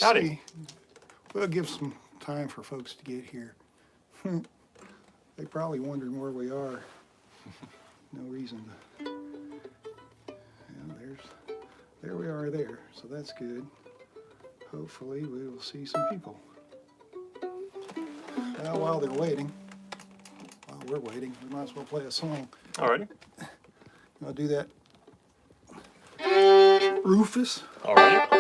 Howdy. See, we'll give some time for folks to get here. They probably wondering where we are. No reason to. Yeah, there we are there. So that's good. Hopefully we will see some people. Now while they're waiting, while we're waiting, we might as well play a song. Alrighty. I'll do that. Rufus. Alrighty.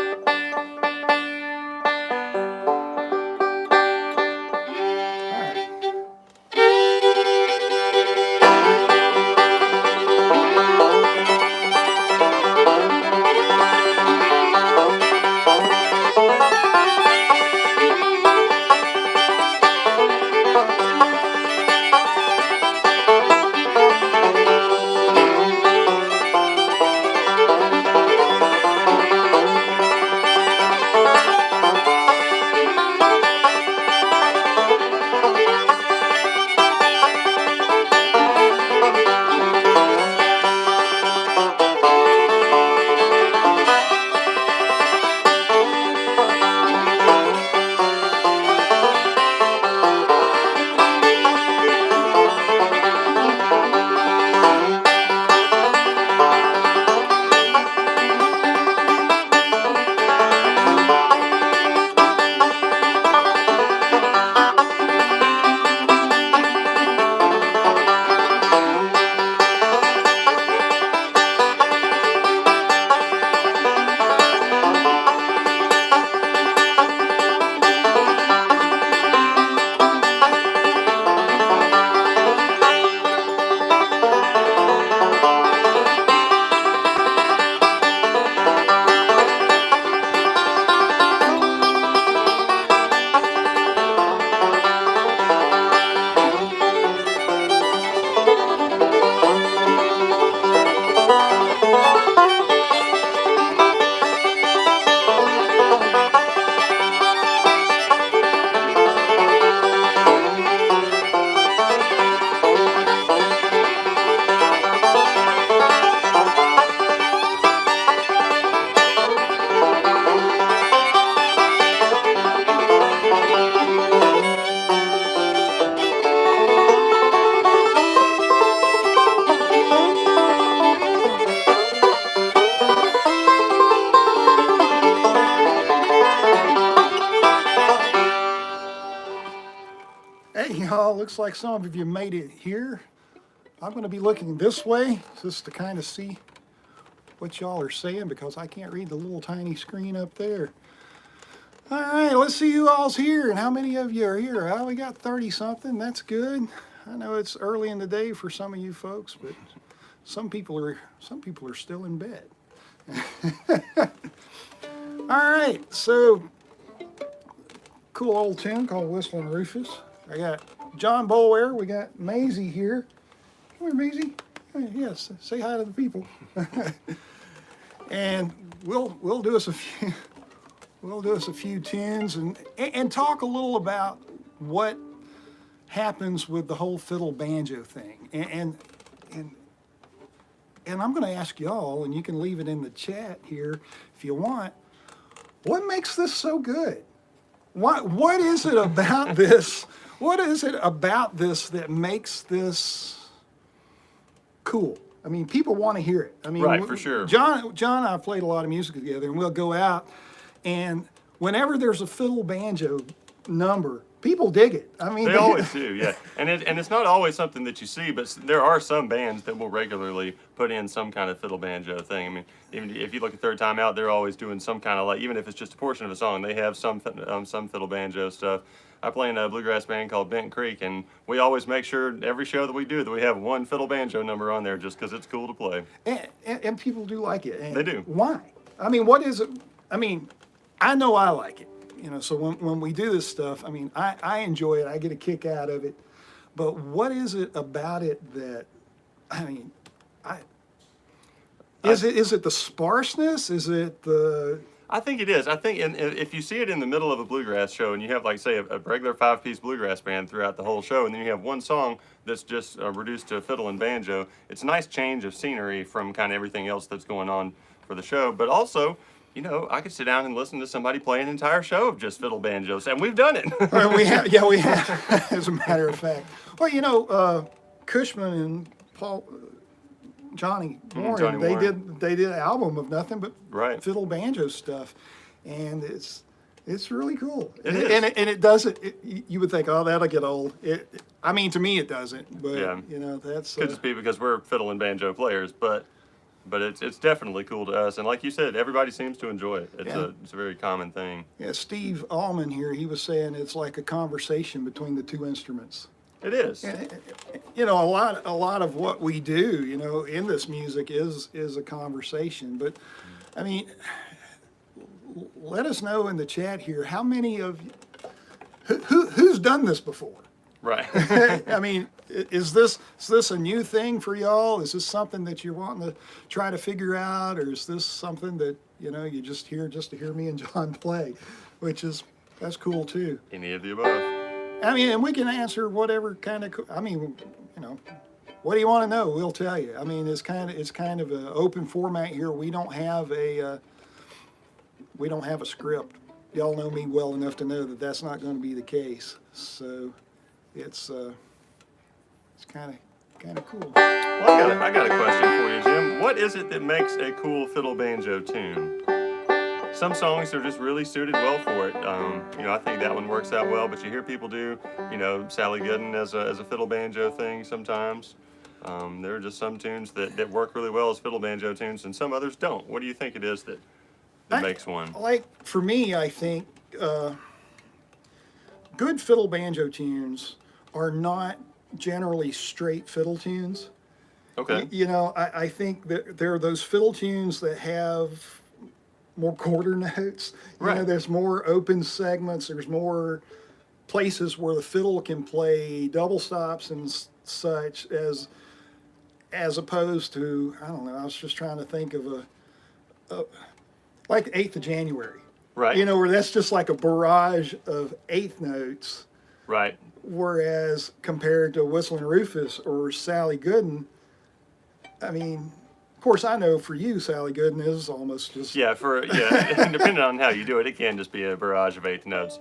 Hey y'all, looks like some of you made it here. I'm going to be looking this way just to kind of see what y'all are saying because I can't read the little tiny screen up there. All right, let's see who all's here and how many of you are here. Well, we got 30 something. That's good. I know it's early in the day for some of you folks, but some people are still in bed. All right, so cool old tune called Whistling Rufus. I got John Boulware. We got Maisie here. Come here, Maisie. Yes, say hi to the people. And we'll do us a few tunes and talk a little about what happens with the whole fiddle banjo thing. And I'm going to ask y'all, and you can leave it in the chat here if you want. What makes this so good? What is it about this? What is it about this that makes this cool? I mean, people want to hear it. I mean, right, for sure. John and I played a lot of music together, and we'll go out, and whenever there's a fiddle banjo number, people dig it. I mean, they always do, yeah. And it's not always something that you see, but there are some bands that will regularly put in some kind of fiddle banjo thing. I mean, even if you look at Third Time Out, they're always doing some kind of, like, even if it's just a portion of a song, they have some fiddle banjo stuff. I play in a bluegrass band called Bent Creek, and we always make sure every show that we do that we have one fiddle banjo number on there just because it's cool to play. And people do like it. And they do. Why? I mean, what is it? I mean, I know I like it. You know, so when we do this stuff, I mean, I enjoy it. I get a kick out of it. But what is it about it that, I mean, is it the sparseness? Is it the... I think it is. I think if you see it in the middle of a bluegrass show and you have, like, say, a regular 5-piece bluegrass band throughout the whole show, and then you have one song that's just reduced to fiddle and banjo, it's a nice change of scenery from kind of everything else that's going on for the show. But also, you know, I could sit down and listen to somebody play an entire show of just fiddle banjos, and we've done it. We have, as a matter of fact. Well, you know, Cushman and Johnny Warren, Johnny Warren. they did an album of nothing but Right. fiddle banjo stuff, and it's really cool. It and, is. and it doesn't. You would think, oh, that'll get old. I mean, to me, it doesn't. But Yeah. you know, that's Could just be because we're fiddle and banjo players, but it's definitely cool to us. And like you said, everybody seems to enjoy it. It's a very common thing. yeah. Steve Allman here, he was saying it's like a conversation between the two instruments. It is. You know, a lot of what we do, you know, in this music is a conversation. But I mean, let us know in the chat here how many of who's done this before. Right. I mean, is this a new thing for y'all? Is this something that you're wanting to try to figure out, or is this something that you know you just hear just to hear me and John play, that's cool too. Any of the above. I mean, and we can answer whatever kind of. I mean, you know, what do you want to know? We'll tell you. I mean, it's kind of an open format here. We don't have a script. Y'all know me well enough to know that that's not going to be the case. So, it's kind of cool. Well, I got a question for you, Jim. What is it that makes a cool fiddle banjo tune? Some songs are just really suited well for it. You know, I think that one works out well, but you hear people do, you know, Sally Gooden as a fiddle banjo thing sometimes. There are just some tunes that work really well as fiddle banjo tunes, and some others don't. What do you think it is that makes one? Like, for me, I think good fiddle banjo tunes are not generally straight fiddle tunes. Okay. You know, I think that there are those fiddle tunes that have more quarter notes. You know, Right. there's more open segments. There's more places where the fiddle can play double stops and such as opposed to, I don't know, I was just trying to think of like 8th of January. Right. You know, where that's just like a barrage of eighth notes. Right. Whereas compared to Whistling Rufus or Sally Gooden, I mean, of course, I know for you, Sally Gooden is almost just. Yeah, depending on how you do it, it can just be a barrage of eighth notes.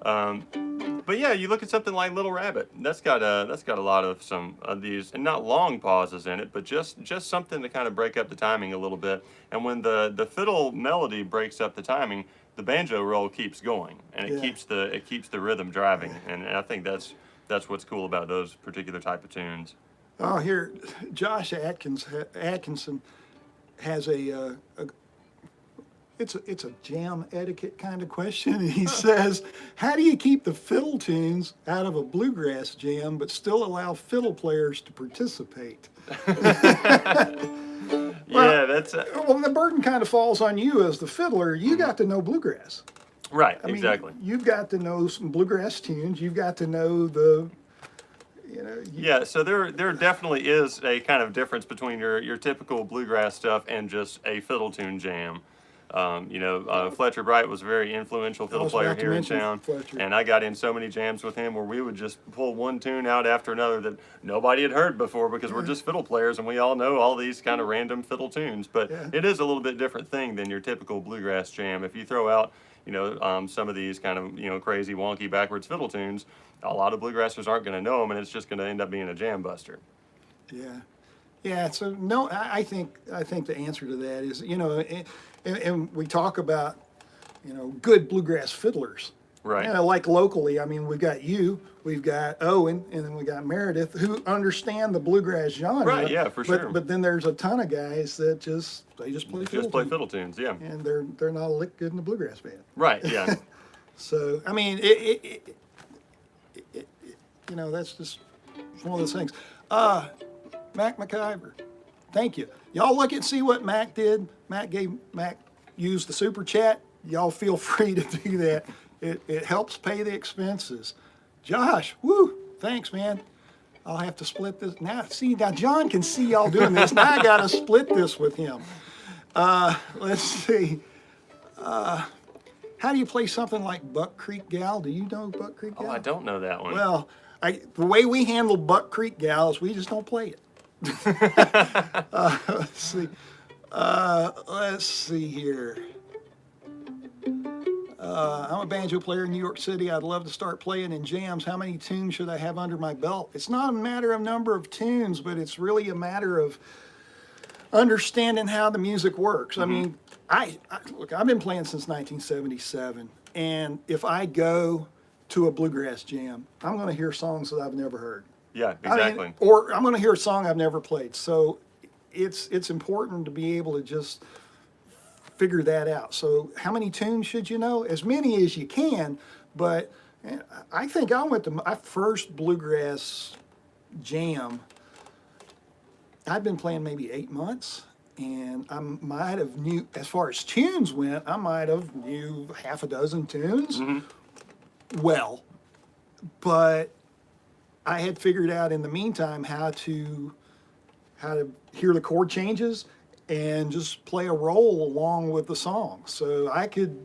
But yeah, you look at something like Little Rabbit. That's got a lot of some of these, and not long pauses in it, but just something to kind of break up the timing a little bit. And when the fiddle melody breaks up the timing, the banjo roll keeps going, and it keeps the rhythm driving. And I think that's what's cool about those particular type of tunes. Oh, here, Josh Atkinson has it's a jam etiquette kind of question. And he says, how do you keep the fiddle tunes out of a bluegrass jam but still allow fiddle players to participate? Yeah, that's Well, the burden kind of falls on you as the fiddler. You got to know bluegrass. right. I mean, Exactly. You've got to know some bluegrass tunes. You've got to know the, you know. Yeah, so there definitely is a kind of difference between your typical bluegrass stuff and just a fiddle tune jam. You know, Fletcher Bright was a very influential fiddle was player about to here in mention town, Fletcher. and I got in so many jams with him where we would just pull one tune out after another that nobody had heard before because we're just fiddle players and we all know all these kind of random fiddle tunes. But it is a little bit different thing than your typical bluegrass jam. If you throw out, you know, some of these kind of, you know, crazy, wonky, backwards fiddle tunes, a lot of bluegrassers aren't going to know them, and it's just going to end up being a jam buster. Yeah, yeah. So no, I think the answer to that is, you know, and we talk about, you know, good bluegrass fiddlers. Right. You know, like locally, I mean, we've got you, we've got Owen, and then we got Meredith who understand the bluegrass genre. Right. Yeah, for sure. But then there's a ton of guys that just play fiddle. Just play fiddle tunes. Yeah. And they're not a lick good in the bluegrass band. Right. Yeah. So I mean, you know, that's just one of those things. Mac McIver, thank you. Y'all look and see what Mac did. Mac used the super chat. Y'all feel free to do that. It helps pay the expenses. Josh, woo, thanks, man. I'll have to split this. Now John can see y'all doing this. Now I got to split this with him. Let's see. How do you play something like Buck Creek Gal? Do you know Buck Creek Gal? Oh, I don't know that one. Well, the way we handle Buck Creek Gal is we just don't play it. Let's see. Let's see here. I'm a banjo player in New York City. I'd love to start playing in jams. How many tunes should I have under my belt? It's not a matter of number of tunes, but it's really a matter of understanding how the music works. I mean, look, I've been playing since 1977, and if I go to a bluegrass jam, I'm going to hear songs that I've never heard. Yeah, I mean, exactly. or I'm going to hear a song I've never played. So it's important to be able to just figure that out. So how many tunes should you know? As many as you can. But I think I went to my first bluegrass jam. I've been playing maybe 8 months, and I might have knew, as far as tunes went, I might have knew half a dozen tunes. Well, but I had figured out in the meantime how to hear the chord changes and just play a roll along with the song. So I could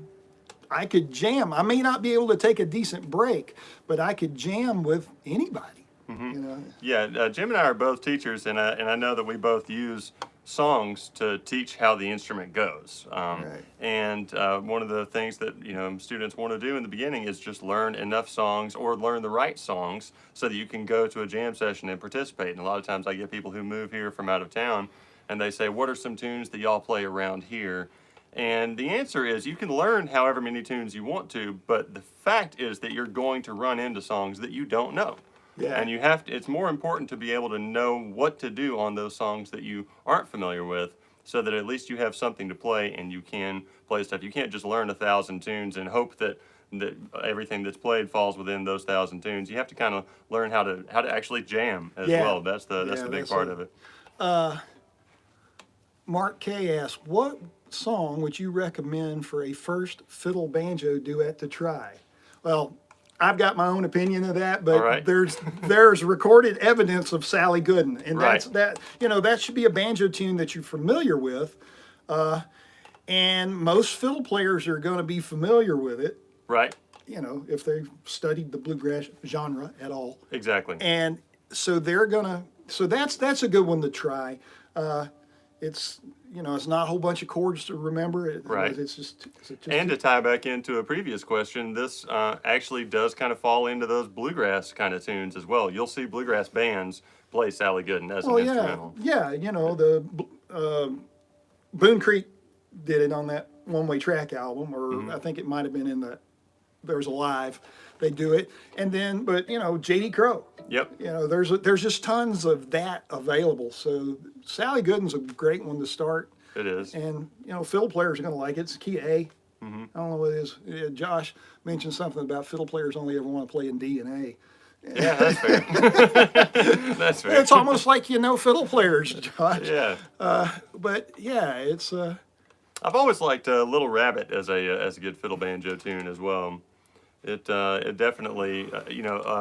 jam. I may not be able to take a decent break, but I could jam with anybody. You know? Yeah, Jim and I are both teachers, and I know that we both use songs to teach how the instrument goes. Right. And one of the things that students want to do in the beginning is just learn enough songs or learn the right songs so that you can go to a jam session and participate. And a lot of times I get people who move here from out of town, and they say, "What are some tunes that y'all play around here?" And the answer is you can learn however many tunes you want to, but the fact is that you're going to run into songs that you don't know. Yeah. And you have to, it's more important to be able to know what to do on those songs that you aren't familiar with, so that at least you have something to play and you can play stuff. You can't just learn 1,000 tunes and hope that everything that's played falls within those 1,000 tunes. You have to kind of learn how to actually jam as well. That's the big part of it. Mark K asks, what song would you recommend for a first fiddle banjo duet to try? Well, I've got my own opinion of that, but right. there's recorded evidence of Sally Gooden, and Right. that should be a banjo tune that you're familiar with, and most fiddle players are going to be familiar with it. Right. If they've studied the bluegrass genre at all. Exactly. And so that's a good one to try. It's not a whole bunch of chords to remember. Right. It's just And to tie back into a previous question, this actually does kind of fall into those bluegrass kind of tunes as well. You'll see bluegrass bands play Sally Gooden as an instrumental. Yeah, the Boone Creek did it on that One Way Track album, or I think it might have been in There's a Live. They do it, and then J.D. Crowe. Yep. There's just tons of that available. So Sally Gooden's a great one to start. It is. And fiddle players are going to like it. It's key A. I don't know what it is. Yeah, Josh mentioned something about fiddle players only ever want to play in D and A. Yeah, that's fair. That's fair. It's almost like fiddle players, Josh. Yeah. But yeah, it's. I've always liked Little Rabbit as a good fiddle banjo tune as well. It definitely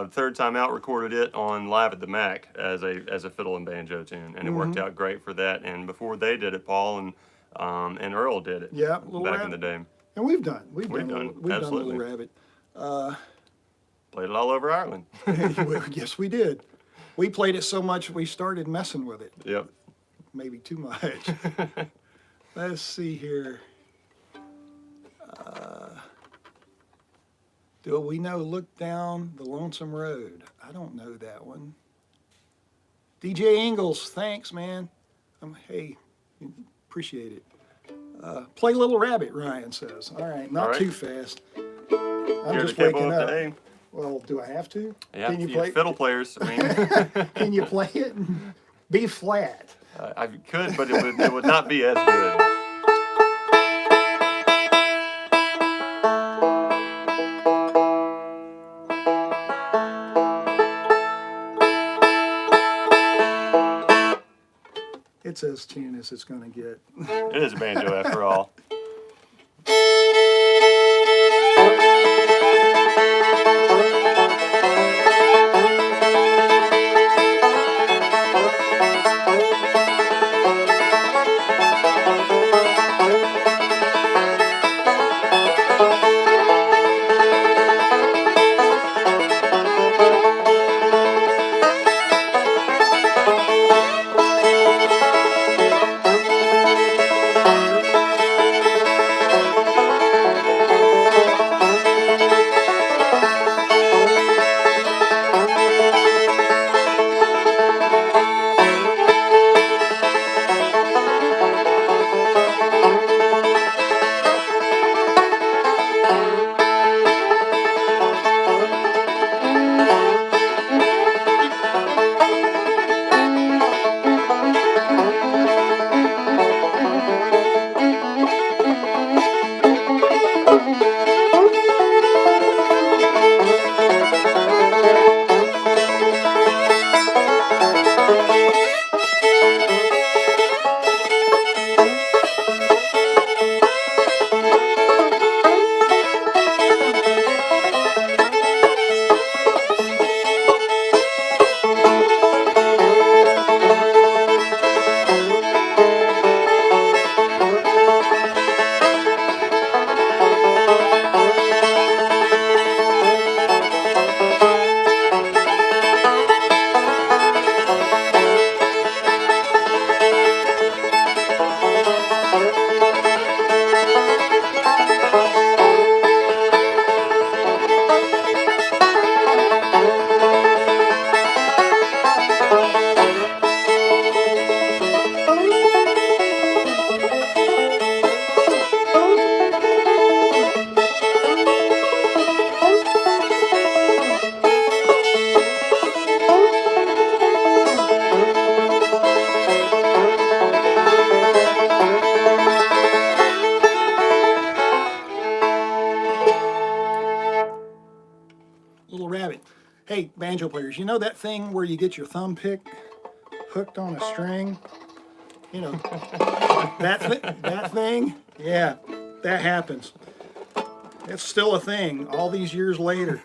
Third Time Out recorded it on Live at the Mac as a fiddle and banjo tune, and it worked out great for that. And before they did it, Paul and Earl did it. Yeah, back in the day. And we've done Absolutely. Little Rabbit. Played it all over Ireland. Yes, we did. We played it so much we started messing with it. Yep. Maybe too much. Let's see here. Do we know Look Down the Lonesome Road? I don't know that one. DJ Ingalls, thanks, man. Hey, appreciate it. Play Little Rabbit, Ryan says. All right, not too fast. I'm Here just to waking up. Today. Well, do I have to? Yeah, Can you play? fiddle players. I mean, Can you play it in B flat? I could, but it would not be as good. It's as tuned as it's going to get. It is a banjo after all. little rabbit. Hey, banjo players, you know that thing where you get your thumb pick hooked on a string? You know, that thing? Yeah, that happens. It's still a thing all these years later.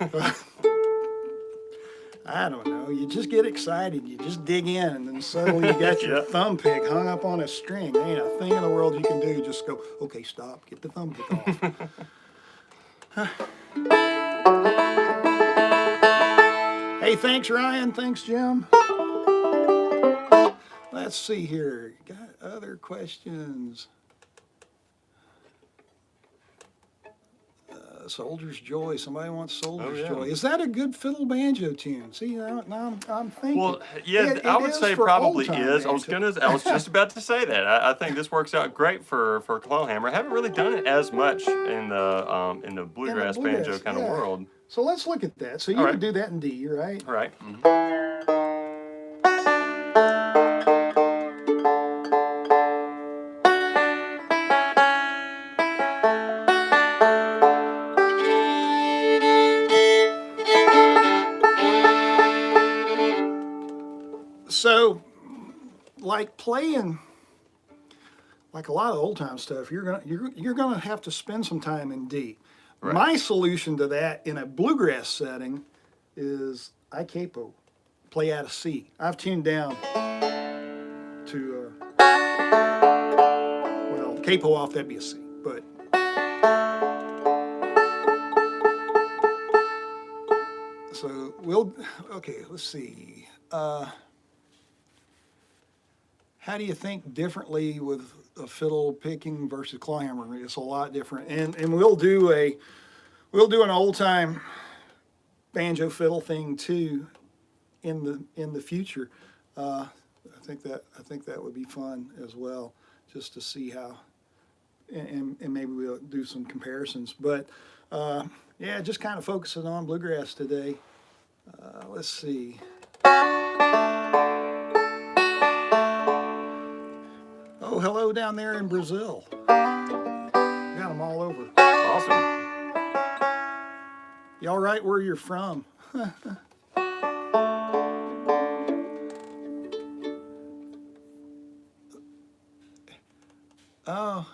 I don't know. You just get excited. You just dig in, and then suddenly you got your thumb pick hung up on a string. There ain't a thing in the world you can do. Just go, okay, stop. Get the thumb pick off. Hey, thanks, Ryan. Thanks, Jim. Let's see here. Got other questions? Soldier's Joy. Somebody wants Soldier's Joy. Is that a good fiddle banjo tune? See, now I'm thinking. Well, yeah, I would say probably is. I was just about to say that. I think this works out great for clawhammer. I haven't really done it as much in the bluegrass banjo kind of world. So let's look at that. So you would do that in D, right? Right. So, like playing, like a lot of old time stuff, you're gonna have to spend some time in D. Right. My solution to that in a bluegrass setting is I capo, play out of C. I've tuned down to well, capo off, that'd be a C, but so let's see. How do you think differently with a fiddle picking versus clawhammer? It's a lot different, and we'll do an old time banjo fiddle thing too in the future. I think that would be fun as well, just to see how, and maybe we'll do some comparisons. But yeah, just kind of focusing on bluegrass today. Let's see. Oh, hello down there in Brazil. Got them all over. Awesome. Y'all right where you're from? Oh.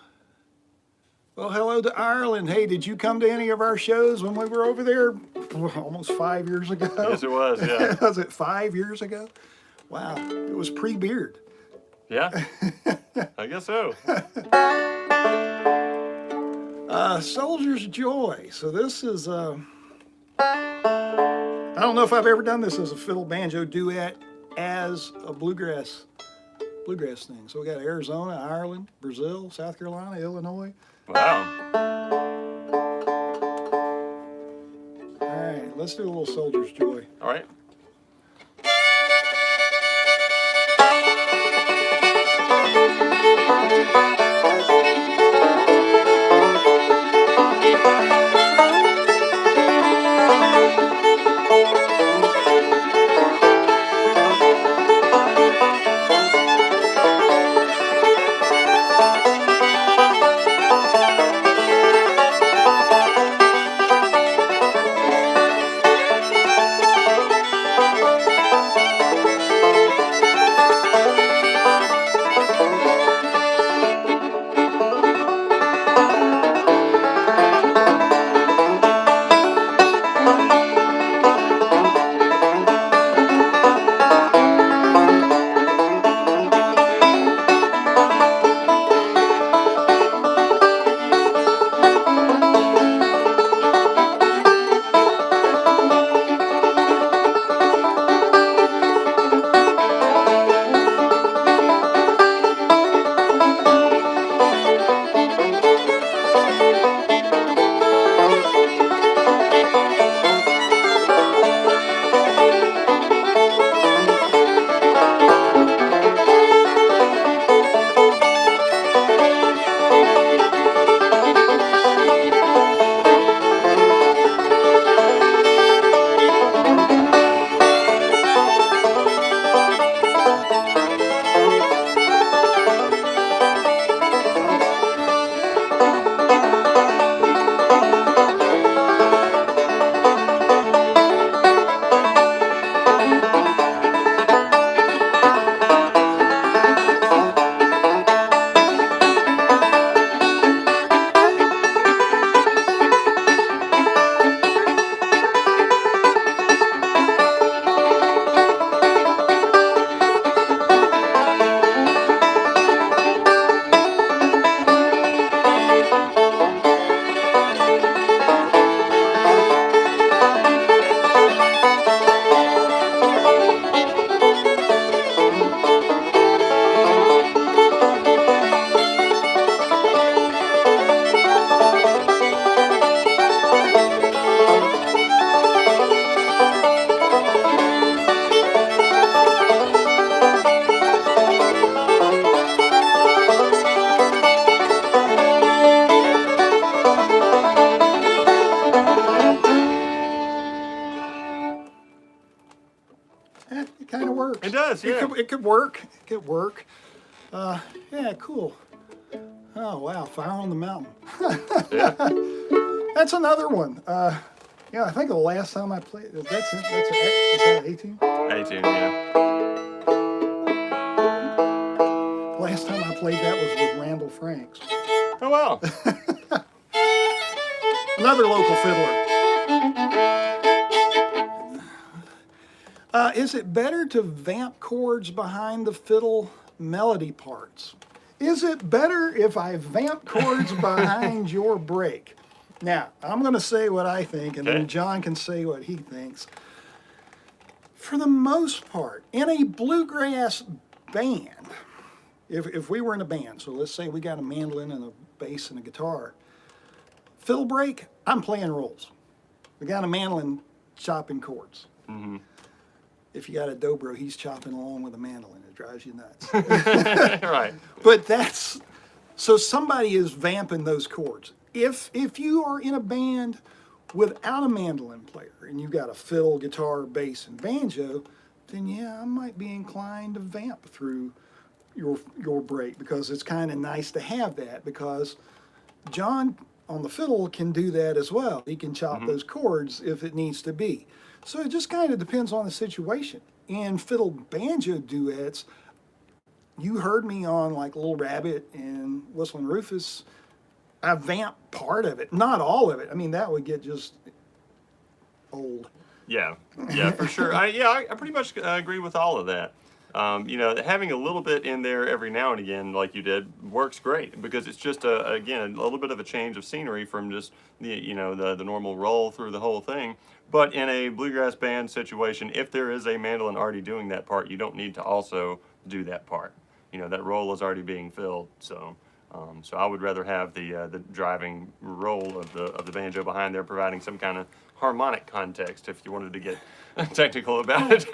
Well, hello to Ireland. Hey, did you come to any of our shows when we were over there almost 5 years ago? Yes, it was, yeah. Was it 5 years ago? Wow, it was pre-beard. Yeah, I guess so. Soldier's Joy. So this is, I don't know if I've ever done this as a fiddle banjo duet as a bluegrass thing. So we got Arizona, Ireland, Brazil, South Carolina, Illinois. Wow. All right, let's do a little Soldier's Joy. All right. works. It does, yeah. It could work. It could work. Yeah, cool. Oh wow, Fire on the Mountain. Yeah. That's another one. Yeah, I think the last time I played, is that 18? 18, yeah. Last time I played that was with Randall Franks. Oh, wow. Another local fiddler. Is it better to vamp chords behind the fiddle melody parts? Is it better if I vamp chords behind your break? Now, I'm going to say what I think, and Okay. then John can say what he thinks. For the most part, in a bluegrass band, if we were in a band, so let's say we got a mandolin and a bass and a guitar, fiddle break, I'm playing rolls. We got a mandolin chopping chords. Mm-hmm. If you got a dobro, he's chopping along with a mandolin. It drives you nuts. Right. But that's, so somebody is vamping those chords. If you are in a band without a mandolin player and you've got a fiddle, guitar, bass, and banjo, then yeah, I might be inclined to vamp through your break, because it's kind of nice to have that, because John on the fiddle can do that as well. He can chop those chords if it needs to be. So it just kind of depends on the situation. In fiddle banjo duets, you heard me on like Little Rabbit and Whistling Rufus, I vamp part of it, not all of it. I mean, that would get just old. Yeah, yeah, for sure. I pretty much agree with all of that. You know, having a little bit in there every now and again, like you did, works great, because it's just again a little bit of a change of scenery from just the normal roll through the whole thing. But in a bluegrass band situation, if there is a mandolin already doing that part, you don't need to also do that part. You know, that roll is already being filled. So I would rather have the driving roll of the banjo behind there, providing some kind of harmonic context, if you wanted to get technical about it.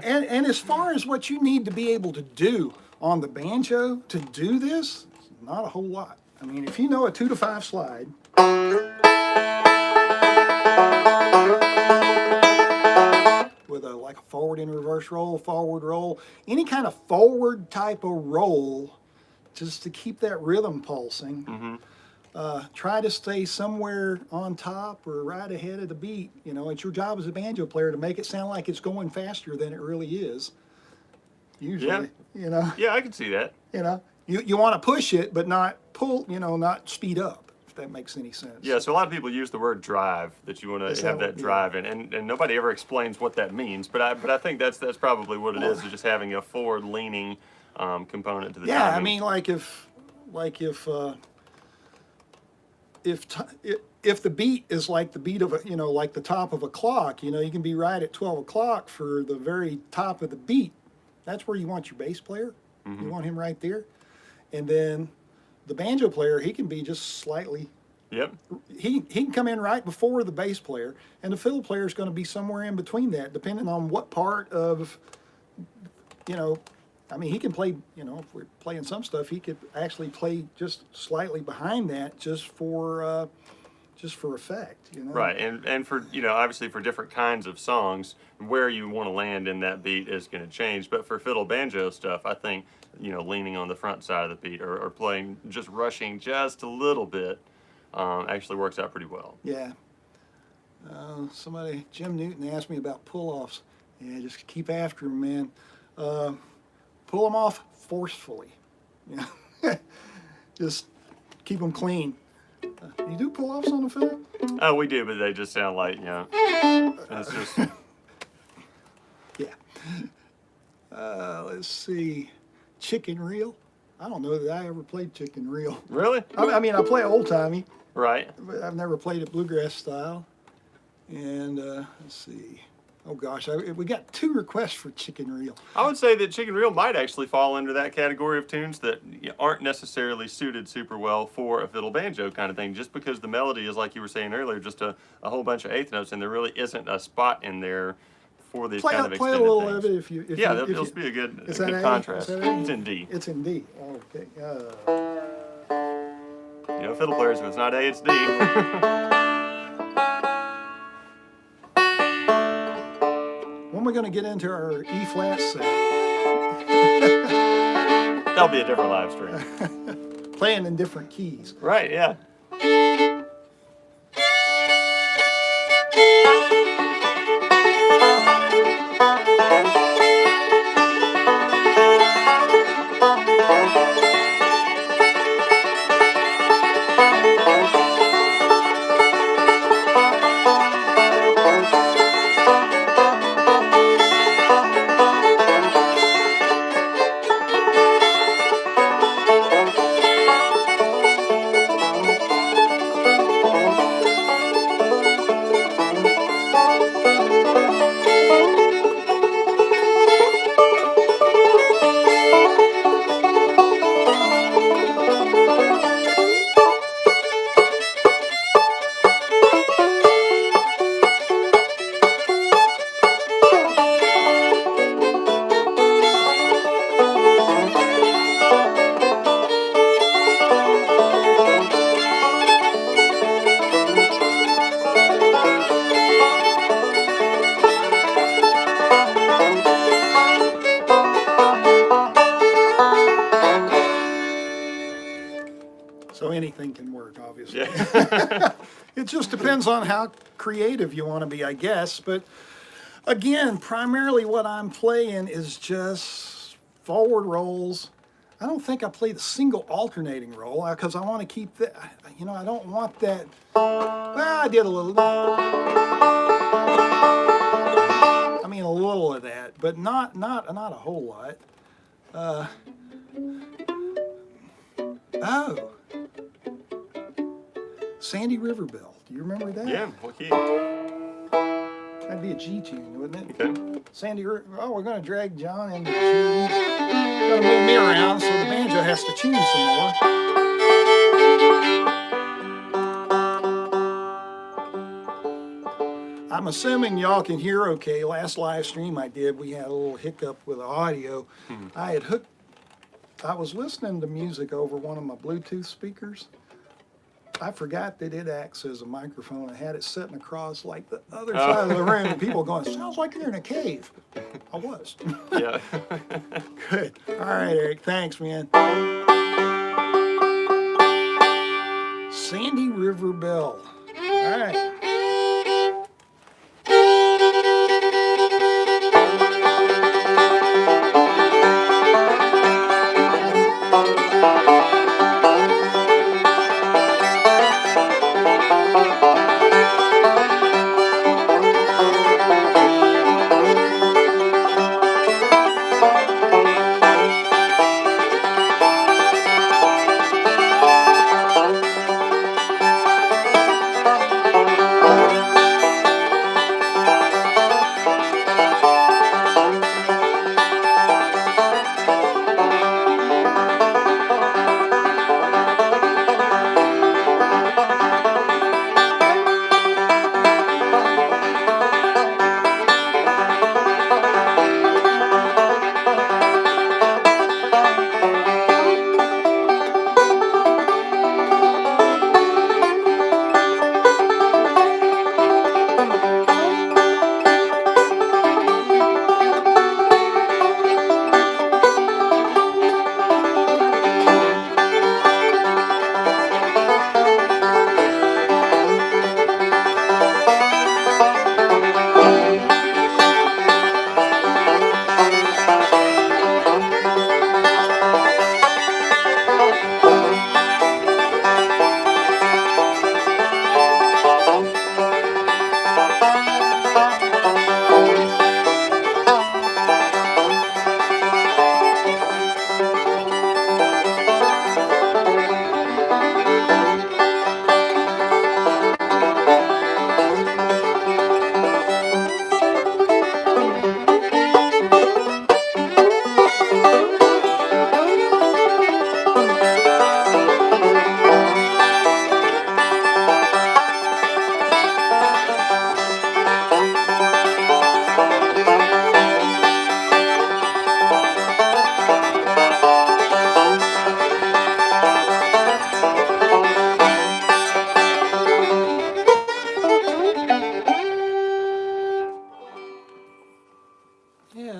And as far as what you need to be able to do on the banjo to do this, not a whole lot. I mean, if you know a 2-to-5 slide, with like a forward and reverse roll, forward roll, any kind of forward type of roll, just to keep that rhythm pulsing. Try to stay somewhere on top or right ahead of the beat. You know, it's your job as a banjo player to make it sound like it's going faster than it really is. Usually, you know. Yeah, I can see that. You know, you want to push it, but not pull. You know, not speed up. If that makes any sense. Yeah, so a lot of people use the word drive, that you want to have that drive, and nobody ever explains what that means. But I think that's probably what it is just having a forward leaning component to the Yeah, timing. I mean, if the beat is like the beat of like the top of a clock, you can be right at 12 o'clock for the very top of the beat. That's where you want your bass player. You want him right there. And then the banjo player, he can be just slightly, Yep. he can come in right before the bass player, and the fiddle player is going to be somewhere in between that, depending on what part of, I mean, he can play, if we're playing some stuff, he could actually play just slightly behind that just for effect, Right, and for, obviously for different kinds of songs, where you want to land in that beat is going to change. But for fiddle banjo stuff, I think, leaning on the front side of the beat or playing, just rushing just a little bit, actually works out pretty well. Yeah. Jim Newton asked me about pull-offs. Yeah, just keep after them, man. Pull them off forcefully. Just keep them clean. You do pull-offs on the fiddle? Oh, we do, but they just sound like, it's just... Yeah. Let's see. Chicken reel. I don't know that I ever played chicken reel. Really? I mean, I play old-timey, Right. but I've never played it bluegrass style. And let's see. Oh gosh, we got 2 requests for chicken reel. I would say that chicken reel might actually fall into that category of tunes that aren't necessarily suited super well for a fiddle banjo kind of thing, just because the melody is, like you were saying earlier, just a whole bunch of eighth notes, and there really isn't a spot in there for these kind of Play a extended little things. of it if you. It'll be a good A? contrast. Is that A? It's in D. It's in D. Okay. Fiddle players, if it's not A, it's D. One we going to get into our E flat set? That'll be a different live stream. Playing in different keys. Right, yeah. So anything can work, obviously. Yeah. It just depends on how creative you want to be, I guess. But again, primarily what I'm playing is just forward rolls. I don't think I play the single alternating roll because I want to keep that, you know, I don't want that. Well, I did a little. I mean, a little of that, but not a whole lot. Oh. Sandy River Bell. Do you remember that? Yeah, what key? That'd be a G tune, wouldn't it? Okay. Sandy River. Oh, we're going to drag John into G. Going to move me around so the banjo has to tune some more. I'm assuming y'all can hear okay. Last live stream I did, we had a little hiccup with the audio. I was listening to music over one of my Bluetooth speakers. I forgot that it acts as a microphone. I had it sitting across like the other side of the room, and people going, "Sounds like you're in a cave." I was. Yeah. Good. All right, Eric. Thanks, man. Sandy River Bell. All right.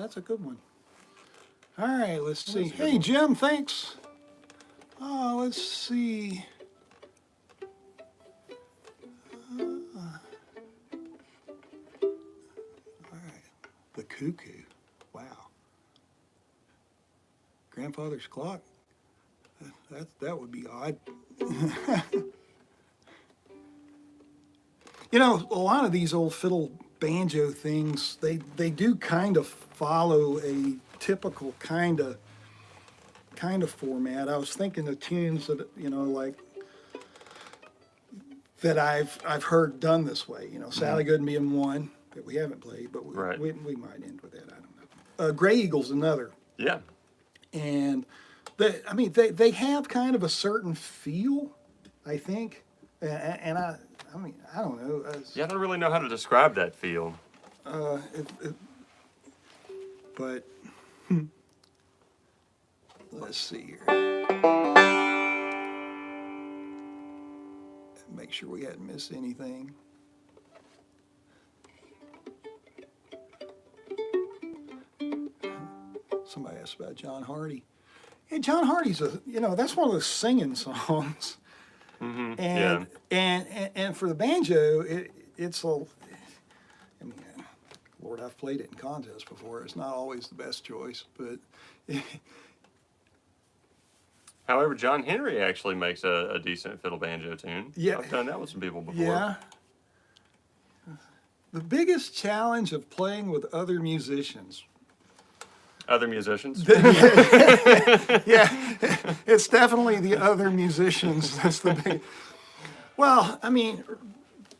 that's a good one. All right, let's see. Hey, Jim, thanks. Let's see. All right, the cuckoo. Wow. Grandfather's clock. That would be odd. You know, a lot of these old fiddle banjo things, they do kind of follow a typical kind of format. I was thinking of tunes that, you know, like that I've heard done this way. You know, Sally Good being one that we haven't played, but we might end with that. I don't know. Gray Eagle's another. Yeah. And they have kind of a certain feel, I think, and I don't know. Yeah, I don't really know how to describe that feel. But let's see here. Make sure we hadn't missed anything. Somebody asked about John Hardy. Yeah, John Hardy's that's one of those singing songs. Mm-hmm. And for the banjo, it's a. I mean, Lord, I've played it in contests before. It's not always the best choice, but. However, John Henry actually makes a decent fiddle banjo tune. Yeah, I've done that with some people before. Yeah. The biggest challenge of playing with other musicians. Other musicians? Yeah, it's definitely the other musicians. That's the big. Well, I mean,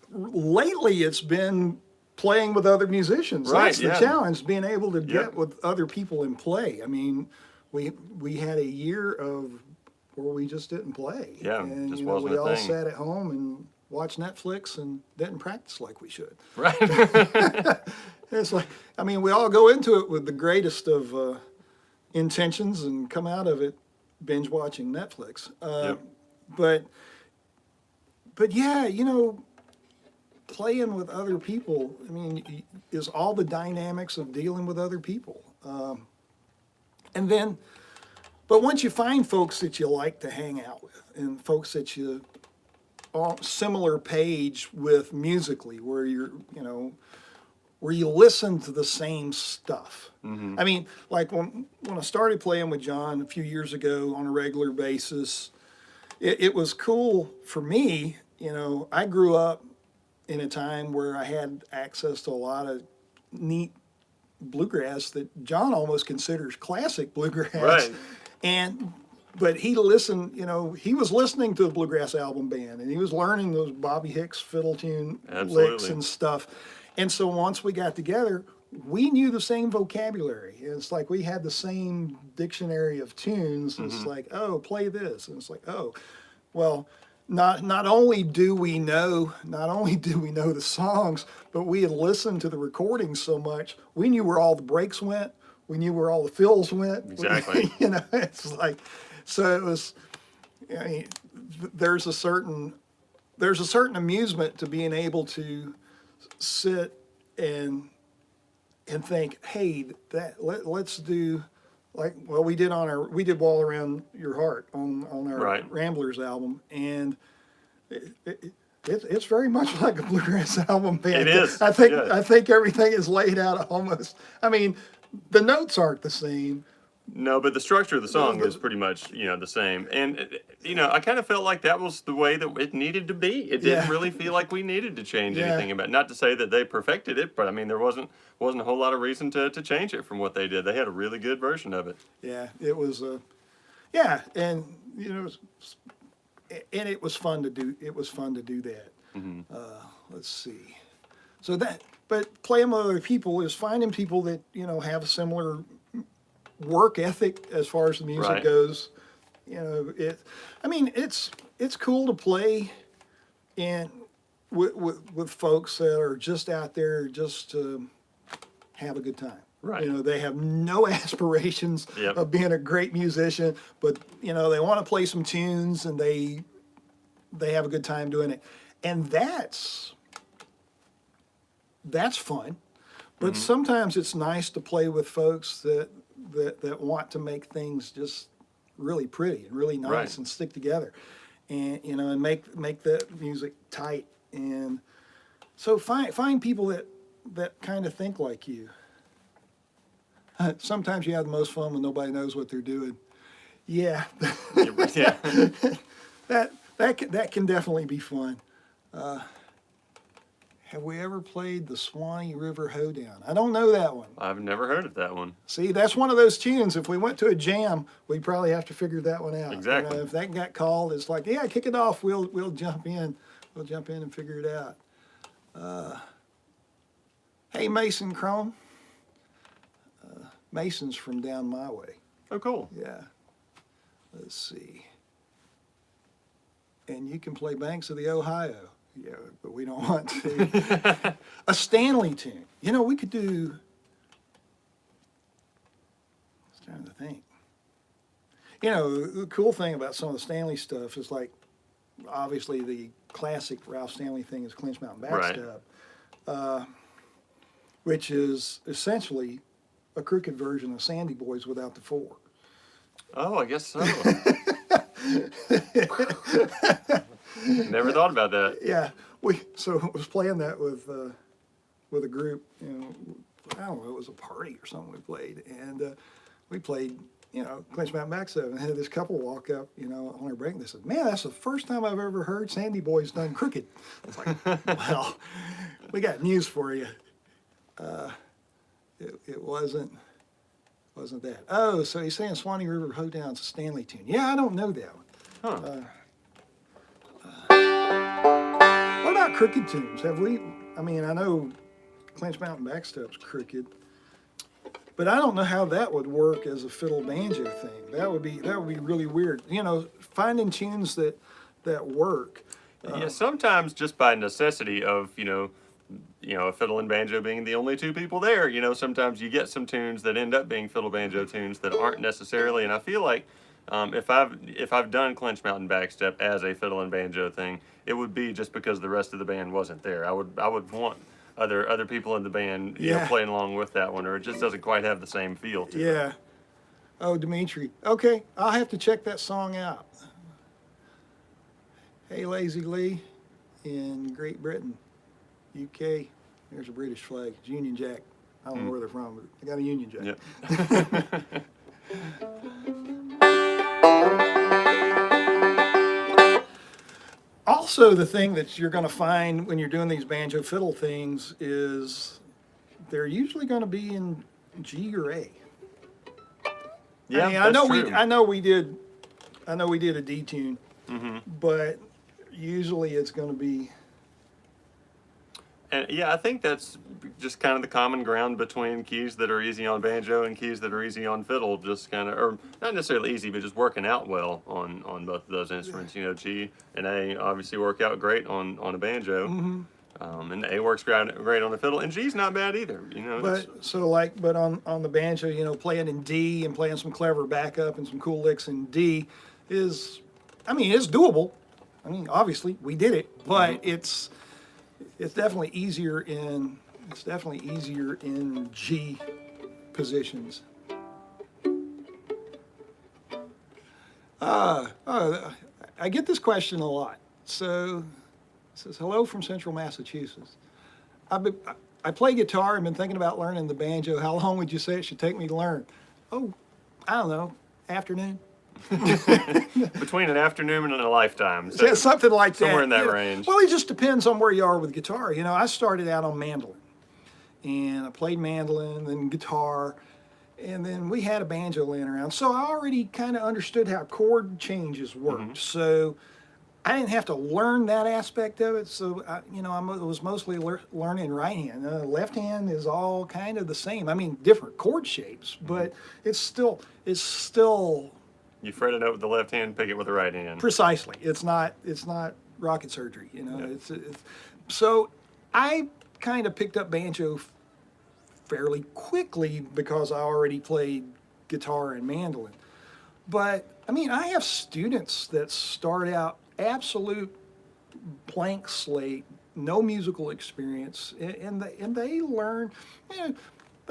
lately it's been playing with other musicians. Right, That's the yeah. challenge, being able to get with other people and play. I mean, we had a year of where we just didn't play. Yeah, and just wasn't we a all thing. sat at home and watched Netflix and didn't practice like we should. Right. It's like, I mean, we all go into it with the greatest of intentions and come out of it binge watching Netflix. But yeah, playing with other people, I mean, is all the dynamics of dealing with other people. But once you find folks that you like to hang out with and folks that you are similar page with musically, where where you listen to the same stuff. Mm-hmm. I mean, like when I started playing with John a few years ago on a regular basis, it was cool for me. I grew up in a time where I had access to a lot of neat bluegrass that John almost considers classic bluegrass. Right. But he listened, he was listening to the Bluegrass Album Band, and he was learning those Bobby Hicks fiddle tune licks and stuff. And so once we got together, we knew the same vocabulary. It's like we had the same dictionary of tunes. It's like, oh, play this. And it's like, oh, well, not only do we know the songs, but we had listened to the recordings so much, we knew where all the breaks went. We knew where all the fills went. Exactly. It's like, so it was. I mean, there's a certain amusement to being able to sit and think, hey, let's do like we did Wall Around Your Heart on our Ramblers album, and it's very much like a bluegrass album band. It is. I think everything is laid out almost. I mean, the notes aren't the same. No, but the structure of the song is pretty much, the same. And, I kind of felt like that was the way that it needed to be. It didn't really feel like we needed to change anything about it. Not to say that they perfected it, but I mean, there wasn't a whole lot of reason to change it from what they did. They had a really good version of it. Yeah, it was, and, and it was fun to do. It was fun to do that. Mm-hmm. Let's see. But playing with other people is finding people that, have a similar work ethic as far as the music goes. It's cool to play with folks that are just out there just to have a good time. Right. They have no aspirations of being a great musician, but they want to play some tunes and they have a good time doing it. And that's fun. But sometimes it's nice to play with folks that want to make things just really pretty and really nice Right. and stick together, and and make the music tight. And so find people that kind of think like you. Sometimes you have the most fun when nobody knows what they're doing. Yeah, Yeah. that can definitely be fun. Have we ever played the Swanny River Hoedown? I don't know that one. I've never heard of that one. See, that's one of those tunes. If we went to a jam, we'd probably have to figure that one out. Exactly. If that got called, it's like, yeah, kick it off. We'll jump in. We'll jump in and figure it out. Hey, Mason Crone. Mason's from down my way. Oh, cool. Yeah. Let's see. And you can play Banks of the Ohio. Yeah, but we don't want to. A Stanley tune. We could do. I was trying to think. The cool thing about some of the Stanley stuff is like, obviously the classic Ralph Stanley thing is Clinch Mountain Backstep, which is essentially a crooked version of Sandy Boys without the four. Oh, I guess so. Never thought about that. Yeah, so was playing that with a group. I don't know, it was a party or something we played, and we played Clinch Mountain Backstep, and had this couple walk up on our break, and they said, "Man, that's the first time I've ever heard Sandy Boys done crooked." It's like, well, we got news for you. It wasn't that. Oh, so he's saying Swanny River Hoedown's a Stanley tune. Yeah, I don't know that one. Huh. What about crooked tunes? Have we? I mean, I know Clinch Mountain Backstep's crooked, but I don't know how that would work as a fiddle banjo thing. That would be really weird. Finding tunes that work. Yeah, sometimes just by necessity of a fiddle and banjo being the only two people there, sometimes you get some tunes that end up being fiddle banjo tunes that aren't necessarily. And I feel like if I've done Clinch Mountain Backstep as a fiddle and banjo thing, it would be just because the rest of the band wasn't there. I would want other people in the band playing along with that one, or it just doesn't quite have the same feel to it. Yeah. Oh, Dimitri. Okay, I'll have to check that song out. Hey, Lazy Lee in Great Britain, UK. There's a British flag. It's Union Jack. I don't know where they're from, but they got a Union Jack. Yep. Also, the thing that you're going to find when you're doing these banjo fiddle things is they're usually going to be in G or A. Yeah, I know that's true. I know we did a D tune, but usually it's going to be. And yeah, I think that's just kind of the common ground between keys that are easy on banjo and keys that are easy on fiddle. Just kind of, or not necessarily easy, but just working out well on both of those instruments. G and A obviously work out great on a banjo, and A works great on a fiddle, and G's not bad either. But on the banjo, playing in D and playing some clever backup and some cool licks in D is, it's doable. Obviously we did it, but it's definitely easier in G positions. I get this question a lot. So it says, hello from Central Massachusetts. I play guitar and been thinking about learning the banjo. How long would you say it should take me to learn? Oh, I don't know, afternoon. Between an afternoon and a lifetime. So Yeah, something like that. somewhere in that range. Well, it just depends on where you are with guitar. I started out on mandolin, and I played mandolin, then guitar, and then we had a banjo laying around. So I already kind of understood how chord changes worked. So I didn't have to learn that aspect of it. So I was mostly learning right hand. Left hand is all kind of the same. Different chord shapes, but it's still. You fret a note with the left hand, pick it with the right hand. Precisely. It's not rocket surgery, It's so I kind of picked up banjo fairly quickly because I already played guitar and mandolin. But I have students that start out absolute blank slate, no musical experience, and they learn. They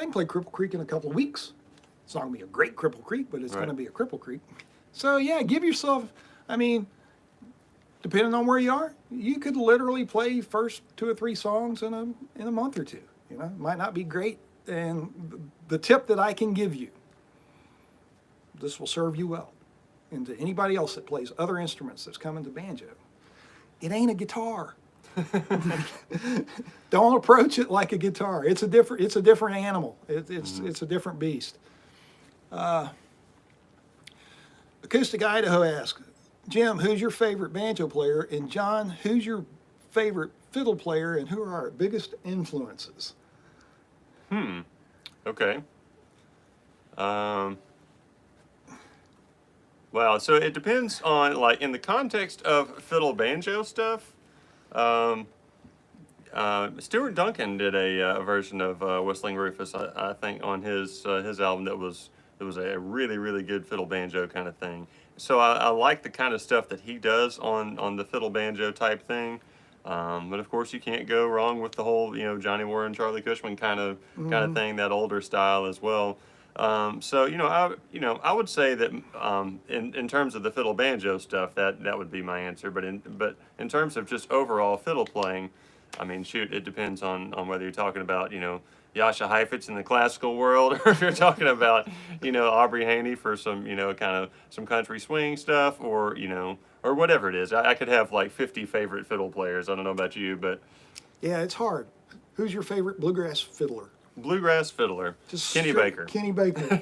can play Cripple Creek in a couple of weeks. It's not going to be a great Cripple Creek, but it's Right. going to be a Cripple Creek. So yeah, give yourself. I mean, depending on where you are, you could literally play first 2 or 3 songs in a month or two. You know, it might not be great. And the tip that I can give you, this will serve you well, and to anybody else that plays other instruments that's coming to banjo, it ain't a guitar. Don't approach it like a guitar. It's a different animal. It's a different beast. Acoustic Idaho asks, Jim, who's your favorite banjo player? And John, who's your favorite fiddle player? And who are our biggest influences? Okay. Well, so it depends on, like, in the context of fiddle banjo stuff. Stuart Duncan did a version of Whistling Rufus, I think, on his album that was a really, really good fiddle banjo kind of thing. So I like the kind of stuff that he does on the fiddle banjo type thing. But of course, you can't go wrong with the whole, Johnny Warren, Charlie Cushman kind of thing, that older style as well. So I would say that in terms of the fiddle banjo stuff, that would be my answer. But in terms of just overall fiddle playing, I mean, shoot, it depends on whether you're talking about Jascha Heifetz in the classical world, or if you're talking about Aubrey Haney for some kind of some country swing stuff, or or whatever it is. I could have like 50 favorite fiddle players. I don't know about you, but Yeah, it's hard. Who's your favorite bluegrass fiddler? bluegrass fiddler, Just Kenny straight- Baker. Kenny Baker.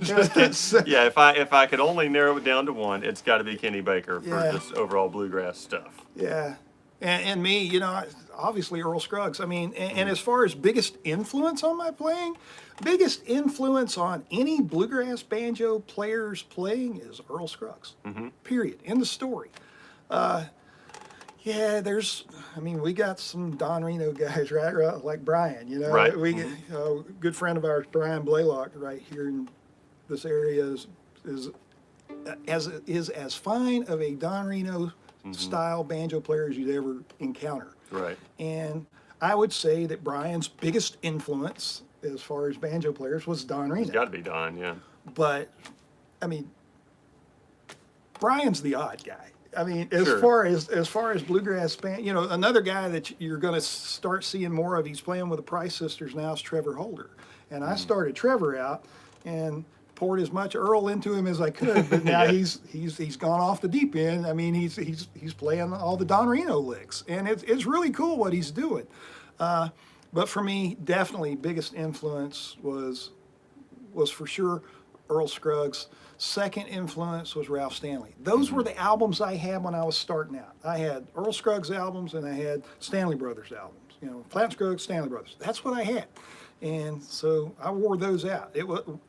Yeah, if I could only narrow it down to one, it's got to be Kenny Baker for Yeah. just overall bluegrass stuff. Yeah. And me, obviously Earl Scruggs. I mean, and as far as biggest influence on my playing, biggest influence on any bluegrass banjo player's playing is Earl Scruggs. Period. End of story. Yeah, we got some Don Reno guys, right? Like Brian, Right. We get a good friend of ours, Brian Blaylock, right here in this area is as fine of a Don Reno style banjo player as you'd ever encounter. Right. And I would say that Brian's biggest influence as far as banjo players was Don Reno. It's got to be Don, yeah. But I mean, Brian's the odd guy. I mean, as Sure. far as bluegrass band, another guy that you're going to start seeing more of. He's playing with the Price sisters now. Is Trevor Holder, and I started Trevor out and poured as much Earl into him as I could. But now Yeah. he's gone off the deep end. I mean, he's playing all the Don Reno licks, and it's really cool what he's doing. But for me, definitely biggest influence was for sure Earl Scruggs. Second influence was Ralph Stanley. Those were the albums I had when I was starting out. I had Earl Scruggs albums and I had Stanley Brothers albums. Flat Scruggs, Stanley Brothers. That's what I had. And so I wore those out. It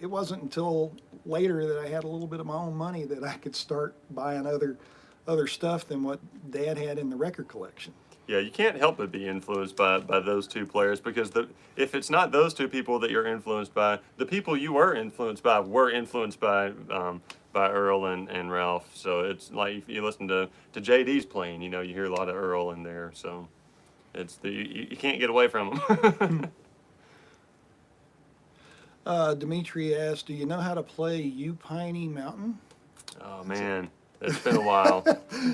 wasn't until later that I had a little bit of my own money that I could start buying other stuff than what Dad had in the record collection. Yeah, you can't help but be influenced by those two players, because if it's not those two people that you're influenced by, the people you were influenced by Earl and Ralph. So it's like if you listen to JD's playing, you hear a lot of Earl in there. So you can't get away from them. Dimitri asked, do you know how to play You Piney Mountain? Oh man, it's been a while.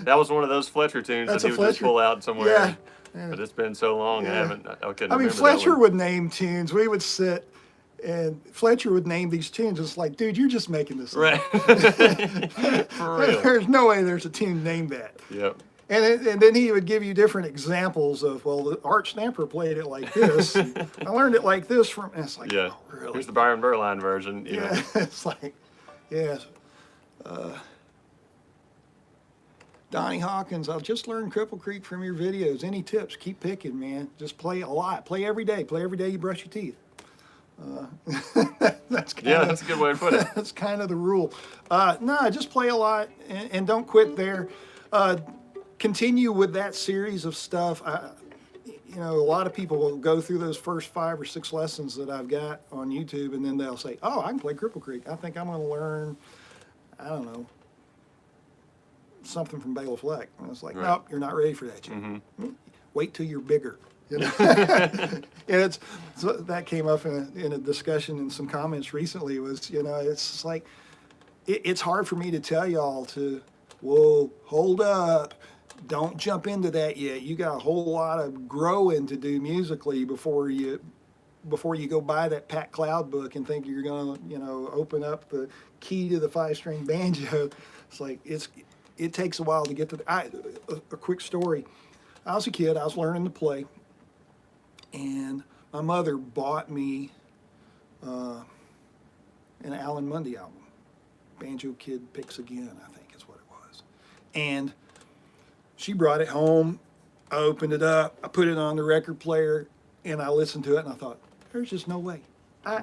That was one of those Fletcher tunes That's that a he would just Fletcher. pull out somewhere. Yeah. But it's been so long, Yeah. I couldn't I mean, remember that Fletcher one. would name tunes. We would sit and Fletcher would name these tunes. It's like, dude, you're just making this up. Right. For real. There's no way there's a tune named that. Yep. And then he would give you different examples of, well, the Art Stamper played it like this. I learned it like this from, and it's like, Yeah. oh, really? Here's the Byron Berline version. Yeah, it's like, yeah. Donnie Hawkins, I've just learned Cripple Creek from your videos. Any tips? Keep picking, man. Just play a lot. Play every day. Play every day you brush your teeth. That's That's a good way to put it. That's kind of the rule. No, just play a lot and don't quit there. Continue with that series of stuff. A lot of people will go through those first 5 or 6 lessons that I've got on YouTube, and then they'll say, oh, I can play Cripple Creek. I think I'm going to learn, I don't know, something from Bela Fleck. And it's like, Right. nope, you're not ready for that yet. Wait till you're bigger. you know. And so that came up in a discussion in some comments recently. Was, you know, it's just like it's hard for me to tell y'all to, whoa, hold up, don't jump into that yet. You got a whole lot of growing to do musically before you go buy that Pat Cloud book and think you're gonna, you know, open up the key to the 5-string banjo. It's like it takes a while to get to a quick story. I was a kid, I was learning to play, and my mother bought me an Alan Mundy album. Banjo Kid Picks Again, I think is what it was. And she brought it home, I opened it up, I put it on the record player, and I listened to it, and I thought, there's just no way. I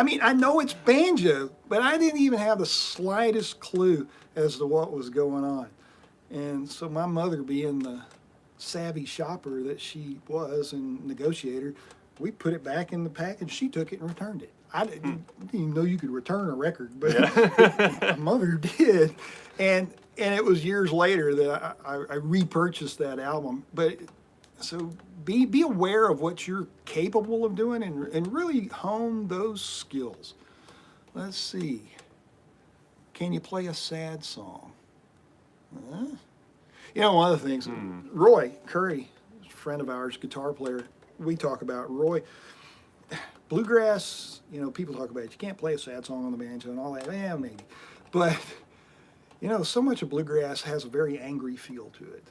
mean, I know it's banjo, but I didn't even have the slightest clue as to what was going on. And so my mother, being the savvy shopper that she was and negotiator, we put it back in the package. She took it and returned it. I didn't even know you could return a record, but my mother did. And it was years later that I repurchased that album. But so be aware of what you're capable of doing and really hone those skills. Let's see. Can you play a sad song? You know, one of the things, Roy Curry, a friend of ours, guitar player, we talk about Roy. Bluegrass, you know, people talk about it. You can't play a sad song on the banjo and all that. Yeah, maybe. But, you know, so much of bluegrass has a very angry feel to it.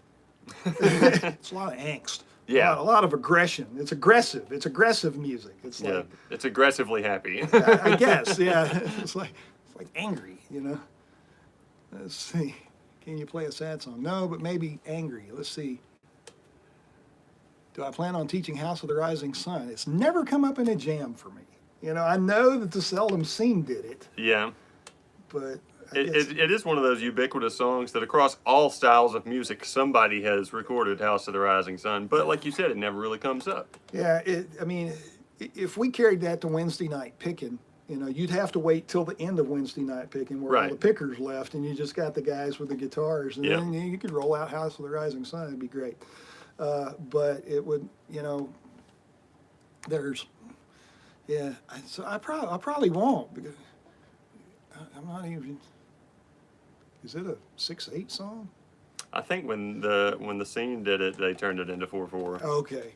It's a lot of angst. Yeah. A lot of aggression. It's aggressive. It's aggressive music. It's like, it's aggressively happy. I guess, yeah. It's like angry, you know. Let's see. Can you play a sad song? No, but maybe angry. Let's see. Do I plan on teaching House of the Rising Sun? It's never come up in a jam for me. You know, I know that the Seldom Seen did it. Yeah. But it is one of those ubiquitous songs that across all styles of music, somebody has recorded House of the Rising Sun. But like you said, it never really comes up. Yeah, I mean, if we carried that to Wednesday night picking, you know, you'd have to wait till the end of Wednesday night picking where all the pickers left and you just got the guys with the guitars. And then you could roll out House of the Rising Sun. It'd be great. But it would, you know, so I probably won't, because I'm not even, is it a 6/8 song? I think when the Scene did it, they turned it into 4/4. Okay.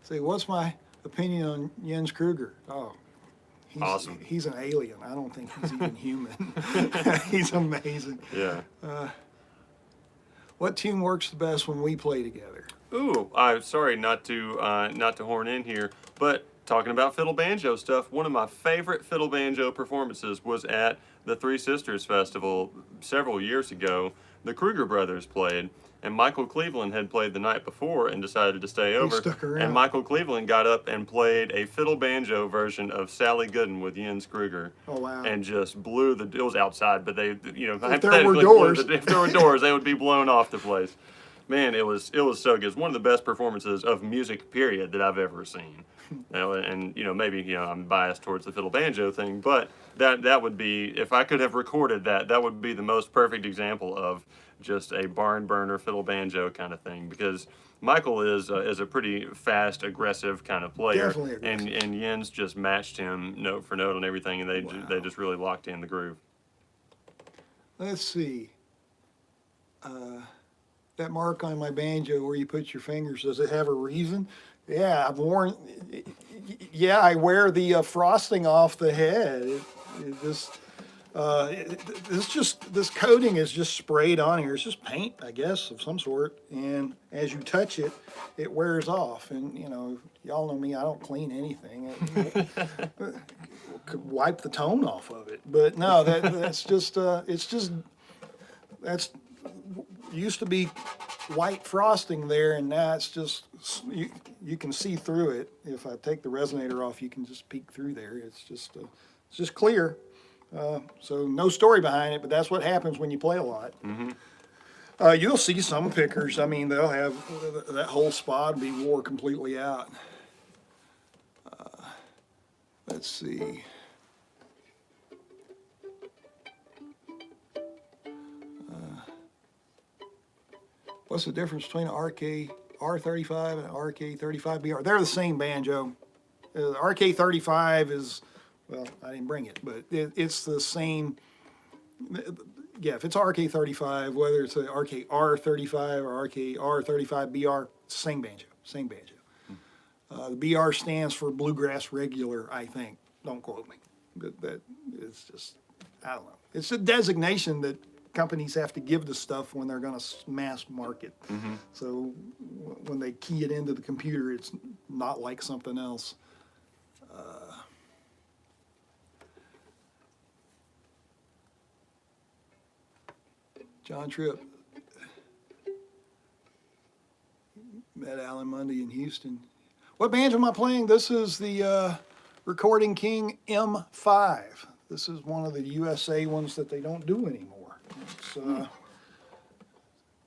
See, what's my opinion on Jens Kruger? Oh, awesome. He's an alien. I don't think he's even human. He's amazing. Yeah. What tune works the best when we play together? Ooh, I'm sorry not to horn in here, but talking about fiddle banjo stuff, one of my favorite fiddle banjo performances was at the Three Sisters Festival several years ago. The Kruger brothers played, and Michael Cleveland had played the night before and decided to stay over. He stuck around. And Michael Cleveland got up and played a fiddle banjo version of Sally Gooden with Jens Kruger. Oh, wow. And just blew the, it was outside, but they, you know, if there were doors, if there were doors, they would be blown off the place. Man, it was so good. It's one of the best performances of music, period, that I've ever seen. And you know, maybe, you know, I'm biased towards the fiddle banjo thing, but that would be, if I could have recorded that would be the most perfect example of just a barn burner fiddle banjo kind of thing, because Michael is a pretty fast, aggressive kind of player. Definitely aggressive. And Jens just matched him note for note on everything, and they just really locked in the groove. Let's see. That mark on my banjo where you put your fingers, does it have a reason? Yeah, I wear the frosting off the head. This coating is just sprayed on here. It's just paint, I guess, of some sort. And as you touch it, it wears off. And you know, y'all know me, I don't clean anything. Could wipe the tone off of it, but no, that's used to be white frosting there, and now it's just, you can see through it. If I take the resonator off, you can just peek through there. It's just clear. So no story behind it, but that's what happens when you play a lot. Mm-hmm. You'll see some pickers, I mean, they'll have that whole spot be wore completely out. Let's see. What's the difference between an RK R35 and an RK35BR? They're the same banjo. The RK35 is, well, I didn't bring it, but it's the same. Yeah, if it's RK35, whether it's a RKR35 or RKR35BR, same banjo, same banjo. The BR stands for Bluegrass Regular, I think. Don't quote me. That it's just, I don't know. It's a designation that companies have to give to stuff when they're going to mass market. So when they key it into the computer, it's not like something else. John Tripp met Alan Mundy in Houston. What banjo am I playing? This is the Recording King M5. This is one of the USA ones that they don't do anymore. It's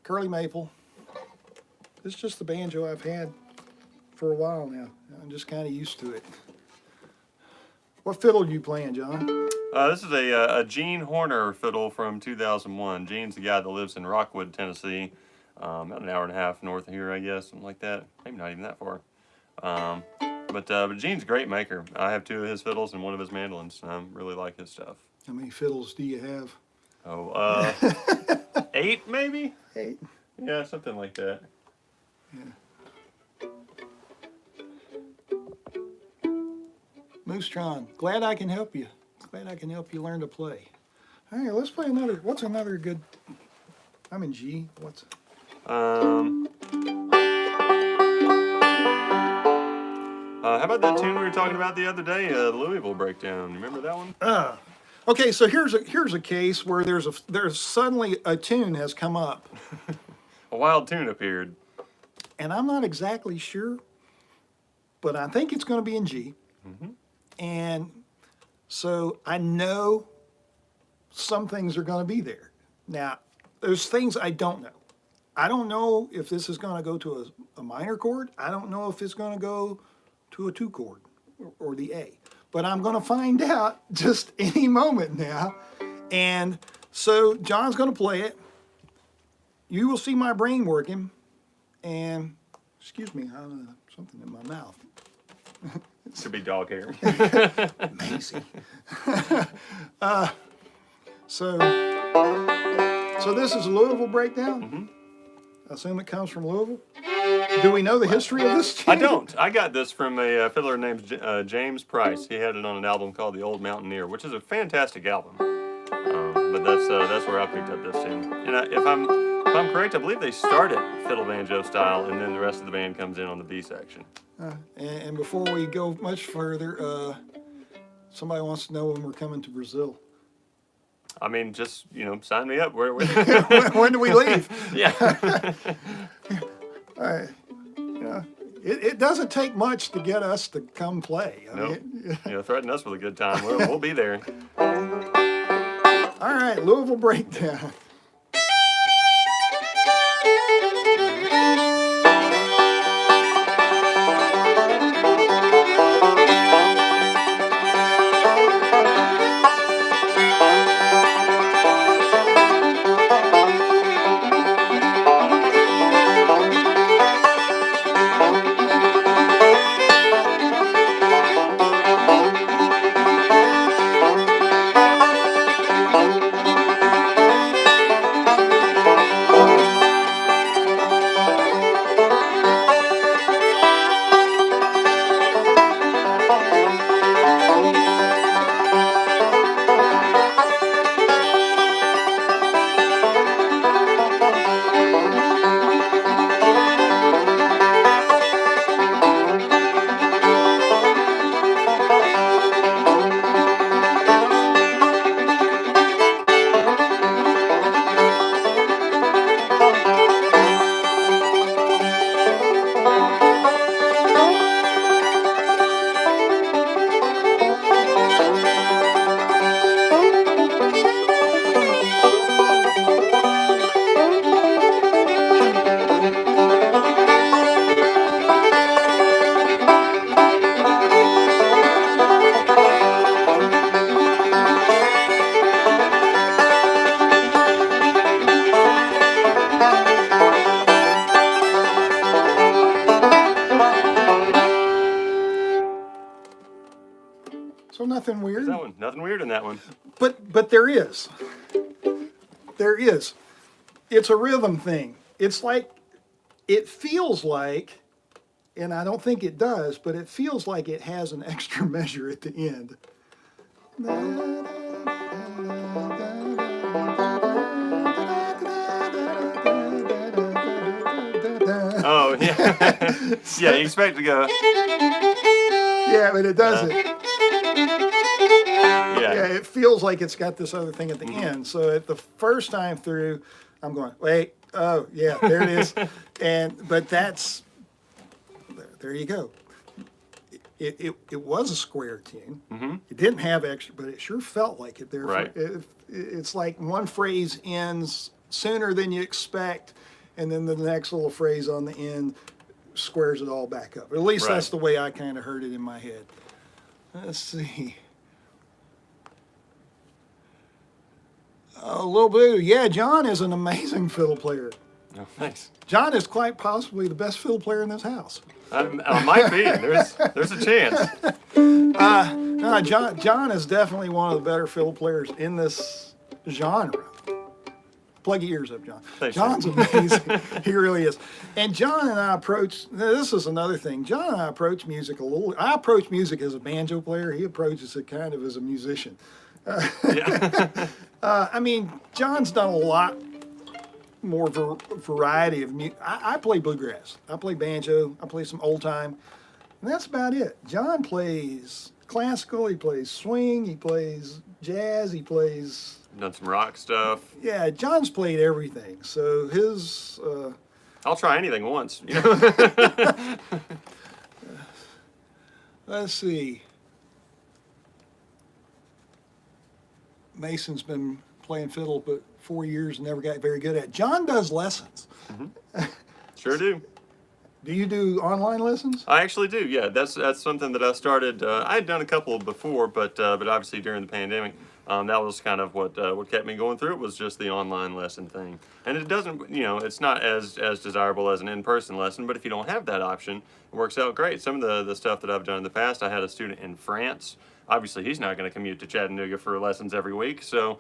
curly maple. It's just the banjo I've had for a while now. I'm just kind of used to it. What fiddle are you playing, John? This is a Gene Horner fiddle from 2001. Gene's the guy that lives in Rockwood, Tennessee, about an hour and a half north of here, I guess, something like that. Maybe not even that far. But Gene's a great maker. I have 2 of his fiddles and 1 of his mandolins. I really like his stuff. How many fiddles do you have? Oh, 8 maybe? 8. Yeah, something like that. Yeah. Moostron, glad I can help you. Glad I can help you learn to play. All right, let's play another. What's another good? I'm in G. What's? How about that tune we were talking about the other day, the Louisville Breakdown? Remember that one? Okay, so here's a case where there's suddenly a tune has come up, A wild tune appeared. and I'm not exactly sure, but I think it's going to be in G. And so I know some things are going to be there. Now, there's things I don't know. I don't know if this is going to go to a minor chord. I don't know if it's going to go to a 2 chord or the A. But I'm going to find out just any moment now. And so John's going to play it. You will see my brain working. And, excuse me, something in my mouth. Could be dog hair. Amazing. So this is a Louisville Breakdown? I assume it comes from Louisville? Do we know the history of this tune? I don't. I got this from a fiddler named James Price. He had it on an album called The Old Mountaineer, which is a fantastic album. But that's where I picked up this tune. And if I'm correct, I believe they start at fiddle banjo style, and then the rest of the band comes in on the B section. And before we go much further, somebody wants to know when we're coming to Brazil. I mean, just, sign me up. Where When do we leave? Yeah. All right. It doesn't take much to get us to come play. Nope. Threaten us with a good time. We'll be there. All right, Louisville Breakdown. So nothing weird. That one, nothing weird in that one. But there is. There is. It's a rhythm thing. It's like, it feels like, and I don't think it does, but it feels like it has an extra measure at the end. Oh, yeah. Yeah, you expect to go. Yeah, but it doesn't. Yeah. Yeah, it feels like it's got this other thing at the end. So at the first time through, I'm going, wait, oh, yeah, there it is. But that's, there you go. It was a square tune. Mm-hmm. It didn't have extra, but it sure felt like it there. Right. It's like one phrase ends sooner than you expect, and then the next little phrase on the end squares it all back up. At least Right. that's the way I kind of heard it in my head. Let's see. Little Blue. Yeah, John is an amazing fiddle player. Oh, thanks. John is quite possibly the best fiddle player in this house. I might be. There's a chance. No, John is definitely one of the better fiddle players in this genre. Plug your ears up, John. Thanks, John's amazing. He really is. And John and I approach, this is another thing. John and I approach music a little, I approach music as a banjo player. He approaches it kind of as a musician. Yeah. I mean, John's done a lot more variety of music. I play bluegrass. I play banjo. I play some old time. And that's about it. John plays classical. He plays swing. He plays jazz. He plays... Done some rock stuff. Yeah, John's played everything. So his... I'll try anything once. You know? Let's see. Mason's been playing fiddle but 4 years and never got very good at it. John does lessons. Sure do. Do you do online lessons? I actually do. Yeah, that's something that I started. I had done a couple before, but obviously during the pandemic, that was kind of what kept me going through it, was just the online lesson thing. And it doesn't, you know, it's not as desirable as an in-person lesson, but if you don't have that option, it works out great. Some of the stuff that I've done in the past, I had a student in France. Obviously, he's not going to commute to Chattanooga for lessons every week, so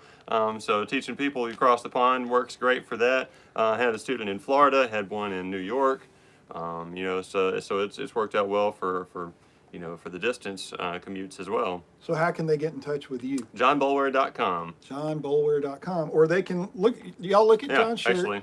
teaching people across the pond works great for that. I had a student in Florida, had one in New York. You know, so it's worked out well for you know, for the distance commutes as well. So how can they get in touch with you? JohnBulware.com. JohnBulware.com. Or they can look, y'all look at John's shirt. Actually,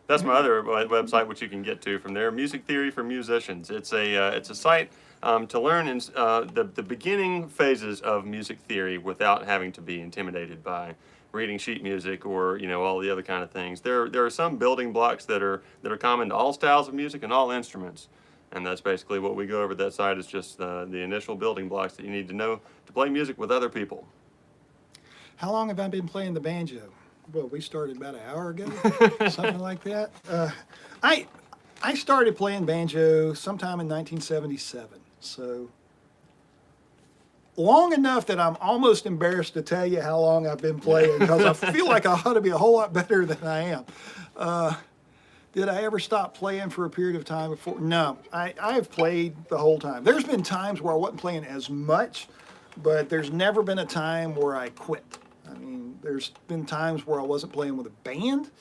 that's my other website, which you can get to from there. Music Theory for Musicians. It's a site to learn the beginning phases of music theory without having to be intimidated by reading sheet music or, you know, all the other kind of things. There are some building blocks that are common to all styles of music and all instruments, and that's basically what we go over. That side is just the initial building blocks that you need to know to play music with other people. How long have I been playing the banjo? Well, we started about an hour ago, something like that. I started playing banjo sometime in 1977, so long enough that I'm almost embarrassed to tell you how long I've been playing, because I feel like I ought to be a whole lot better than I am. Did I ever stop playing for a period of time before? No, I've played the whole time. There's been times where I wasn't playing as much, but there's never been a time where I quit. I mean, there's been times where I wasn't playing with a band,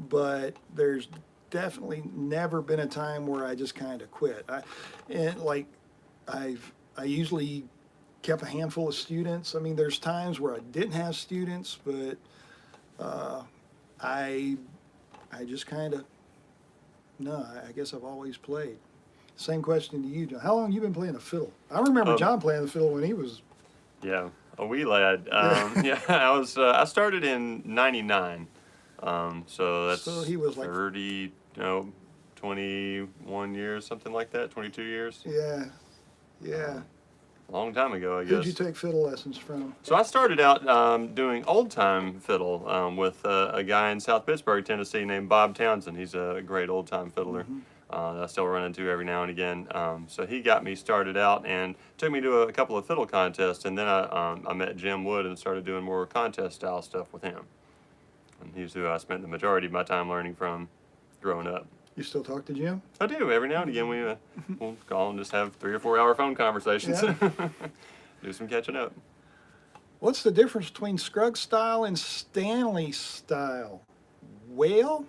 but there's definitely never been a time where I just kind of quit. I usually kept a handful of students. I mean, there's times where I didn't have students, but I just kind of, no, I guess I've always played. Same question to you, John. How long have you been playing the fiddle? I remember John playing the fiddle when he was... Yeah, a wee lad. Yeah, I started in '99, so that's So he was like 30, 21 years, something like that, 22 years. Yeah. A long time ago, I guess. Who'd you take fiddle lessons from? So I started out doing old-time fiddle with a guy in South Pittsburgh, Tennessee named Bob Townsend. He's a great old-time fiddler that I still run into every now and again. So he got me started out and took me to a couple of fiddle contests, and then I met Jim Wood and started doing more contest-style stuff with him. And he's who I spent the majority of my time learning from growing up. You still talk to Jim? I do. Every now and again we'll call and just have 3 or 4 hour phone conversations. Yeah. Do some catching up. What's the difference between Scruggs style and Stanley style? Well,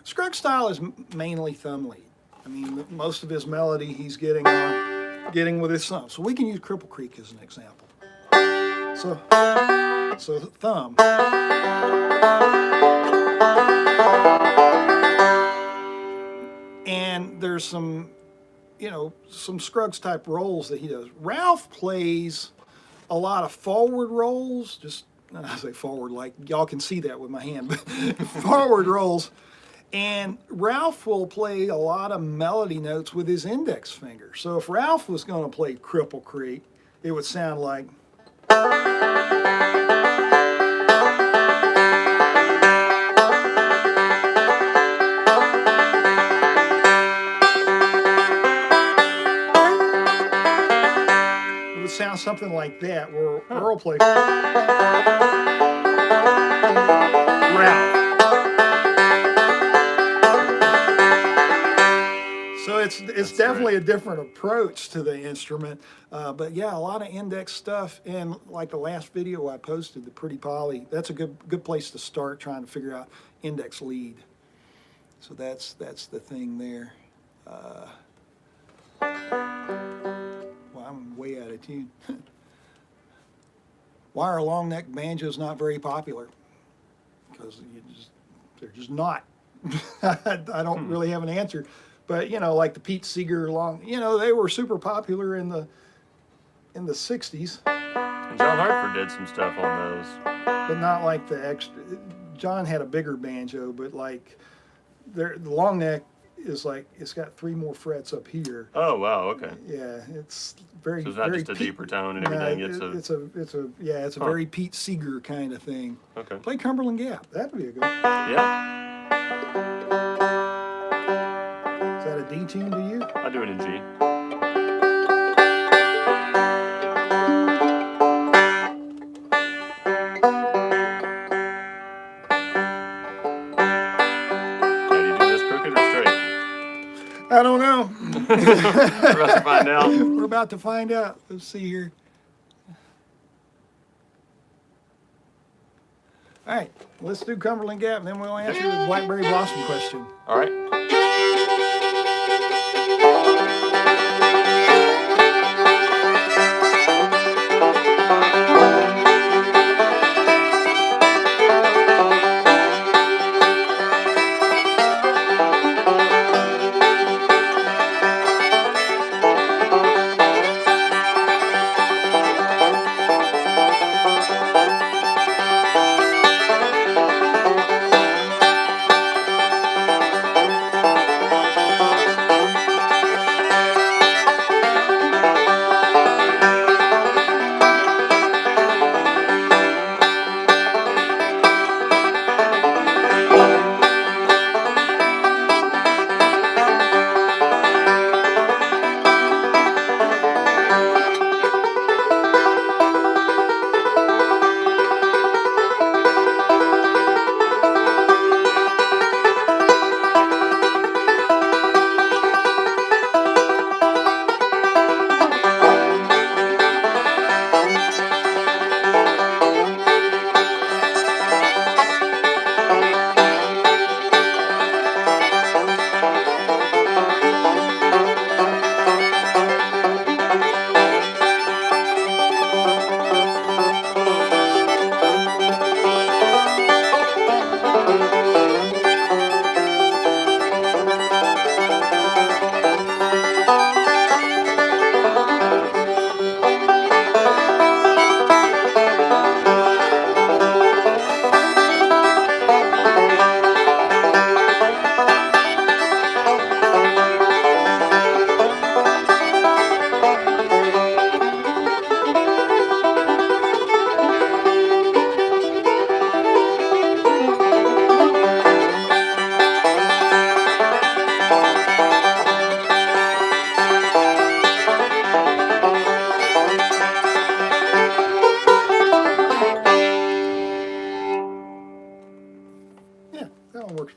Scruggs style is mainly thumb lead. I mean, most of his melody he's getting with his thumb. So we can use Cripple Creek as an example. So thumb. And there's some, some Scruggs type rolls that he does. Ralph plays a lot of forward rolls, just, and I say forward like y'all can see that with my hand, but forward rolls. And Ralph will play a lot of melody notes with his index finger. So if Ralph was going to play Cripple Creek, it would sound like. Sounds something like that, where Earl plays Ralph. So it's definitely a different approach to the instrument, but yeah, a lot of index stuff. And like the last video I posted, the Pretty Polly, that's a good place to start trying to figure out index lead. So that's the thing there. I'm way out of tune. Why are long neck banjos not very popular? Because they're just not. I don't really have an answer. But like the Pete Seeger long, they were super popular in the 60s. And John Hartford did some stuff on those. But not like the extra. John had a bigger banjo, but like the long neck is like it's got 3 more frets up here. Oh wow, okay. Yeah, it's very. So it's not very just a deeper tone and everything. It's a very Pete Seeger kind of thing. Okay. Play Cumberland Gap. That would be a good one. Yeah. Is that a D tune to you? I do it in G. I don't know. We're about to find out. We're about to find out. Let's see here. All right, let's do Cumberland Gap, and then we'll answer the Blackberry Blossom question. All right.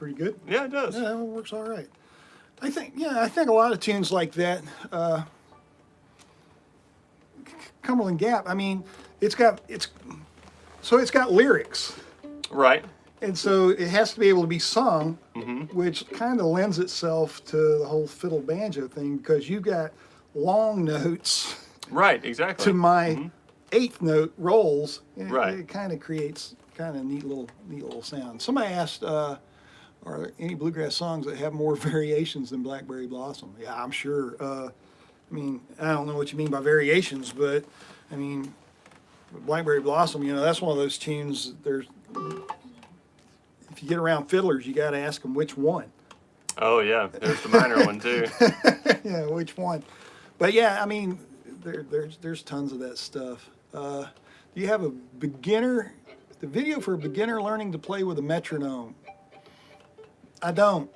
pretty good. Yeah, it does. Yeah, that one works all right. I think a lot of tunes like that Cumberland Gap, I mean, it's got lyrics. Right. And so it has to be able to be sung, which kind of lends itself to the whole fiddle banjo thing because you've got long notes Right, exactly. to my eighth note rolls. And Right. It kind of creates kind of neat little sound. Somebody asked, are there any bluegrass songs that have more variations than Blackberry Blossom? Yeah, I'm sure. I mean, I don't know what you mean by variations, but I mean, Blackberry Blossom, that's one of those tunes. If you get around fiddlers, you got to ask them which one. Oh yeah, there's the minor one too. Yeah, which one? But yeah, I mean, there's tons of that stuff. Do you have a beginner? The video for a beginner learning to play with a metronome. I don't.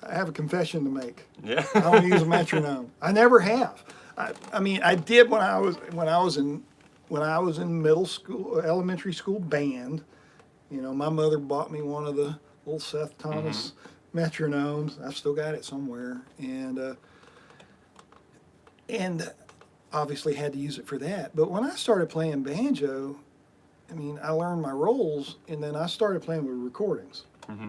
I have a confession to make. Yeah. I don't use a metronome. I never have. I mean, I did when I was in middle school, elementary school band. My mother bought me one of the little Seth Thomas metronomes. I've still got it somewhere, and obviously had to use it for that. But when I started playing banjo, I mean, I learned my rolls, and then I started playing with recordings.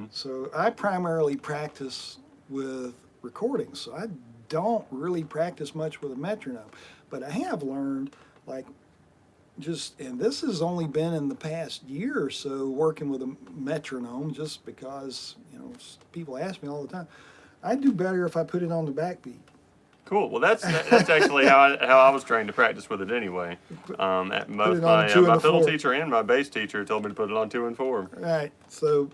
So I primarily practice with recordings. So I don't really practice much with a metronome, but I have learned and this has only been in the past year or so working with a metronome, just because people ask me all the time. I do better if I put it on the backbeat. Cool. Well, that's actually how I was trained to practice with it anyway. Both my fiddle teacher and my bass teacher told me to put it on 2 and 4. Right. So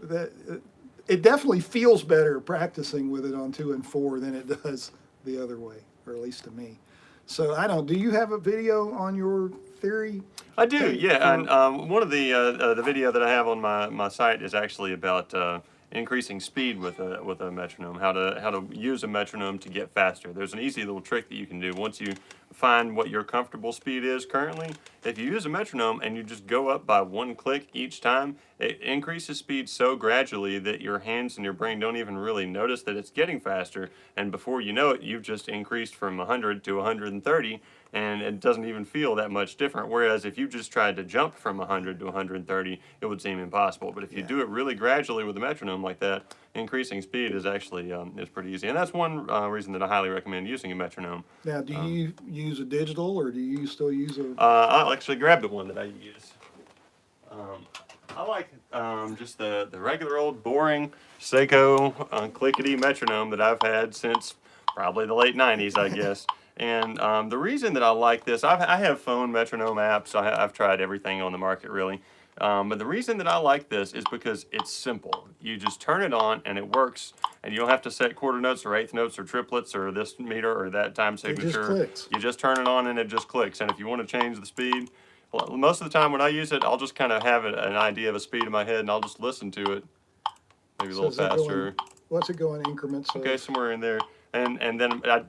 it definitely feels better practicing with it on 2 and 4 than it does the other way, or at least to me. So do you have a video on your theory? I do, yeah. And one of the video that I have on my site is actually about increasing speed with a metronome, how to use a metronome to get faster. There's an easy little trick that you can do once you find what your comfortable speed is currently. If you use a metronome and you just go up by 1 click each time, it increases speed so gradually that your hands and your brain don't even really notice that it's getting faster, and before you know it, you've just increased from 100 to 130, and it doesn't even feel that much different. Whereas if you just tried to jump from 100 to 130, it would seem impossible. But if you do it really gradually with a metronome like that, increasing speed is actually is pretty easy. And that's one reason that I highly recommend using a metronome. Now, do you use a digital, or do you still use a... I'll actually grab the one that I use. I like just the regular old boring Seiko clickety metronome that I've had since probably the late 90s, I guess. And the reason that I like this, I have phone metronome apps. I've tried everything on the market, really. But the reason that I like this is because it's simple. You just turn it on and it works, and you don't have to set quarter notes or eighth notes or triplets or this meter or that time signature. It just clicks. You just turn it on and it just clicks. And if you want to change the speed, well, most of the time when I use it, I'll just kind of have an idea of a speed in my head, and I'll just listen to it. Maybe a little faster. What's it go in increments of? Okay, somewhere in there. And then I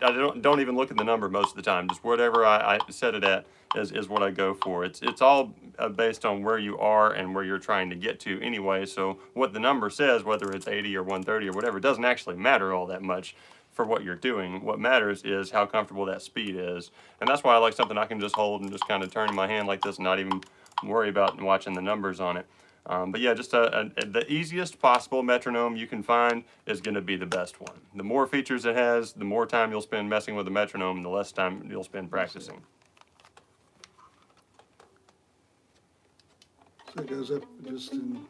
don't even look at the number most of the time. Just whatever I set it at is what I go for. It's all based on where you are and where you're trying to get to anyway. So what the number says, whether it's 80 or 130 or whatever, doesn't actually matter all that much for what you're doing. What matters is how comfortable that speed is. And that's why I like something I can just hold and just kind of turn in my hand like this and not even worry about watching the numbers on it. But yeah, just the easiest possible metronome you can find is going to be the best one. The more features it has, the more time you'll spend messing with the metronome, and the less time you'll spend practicing. So it goes up just in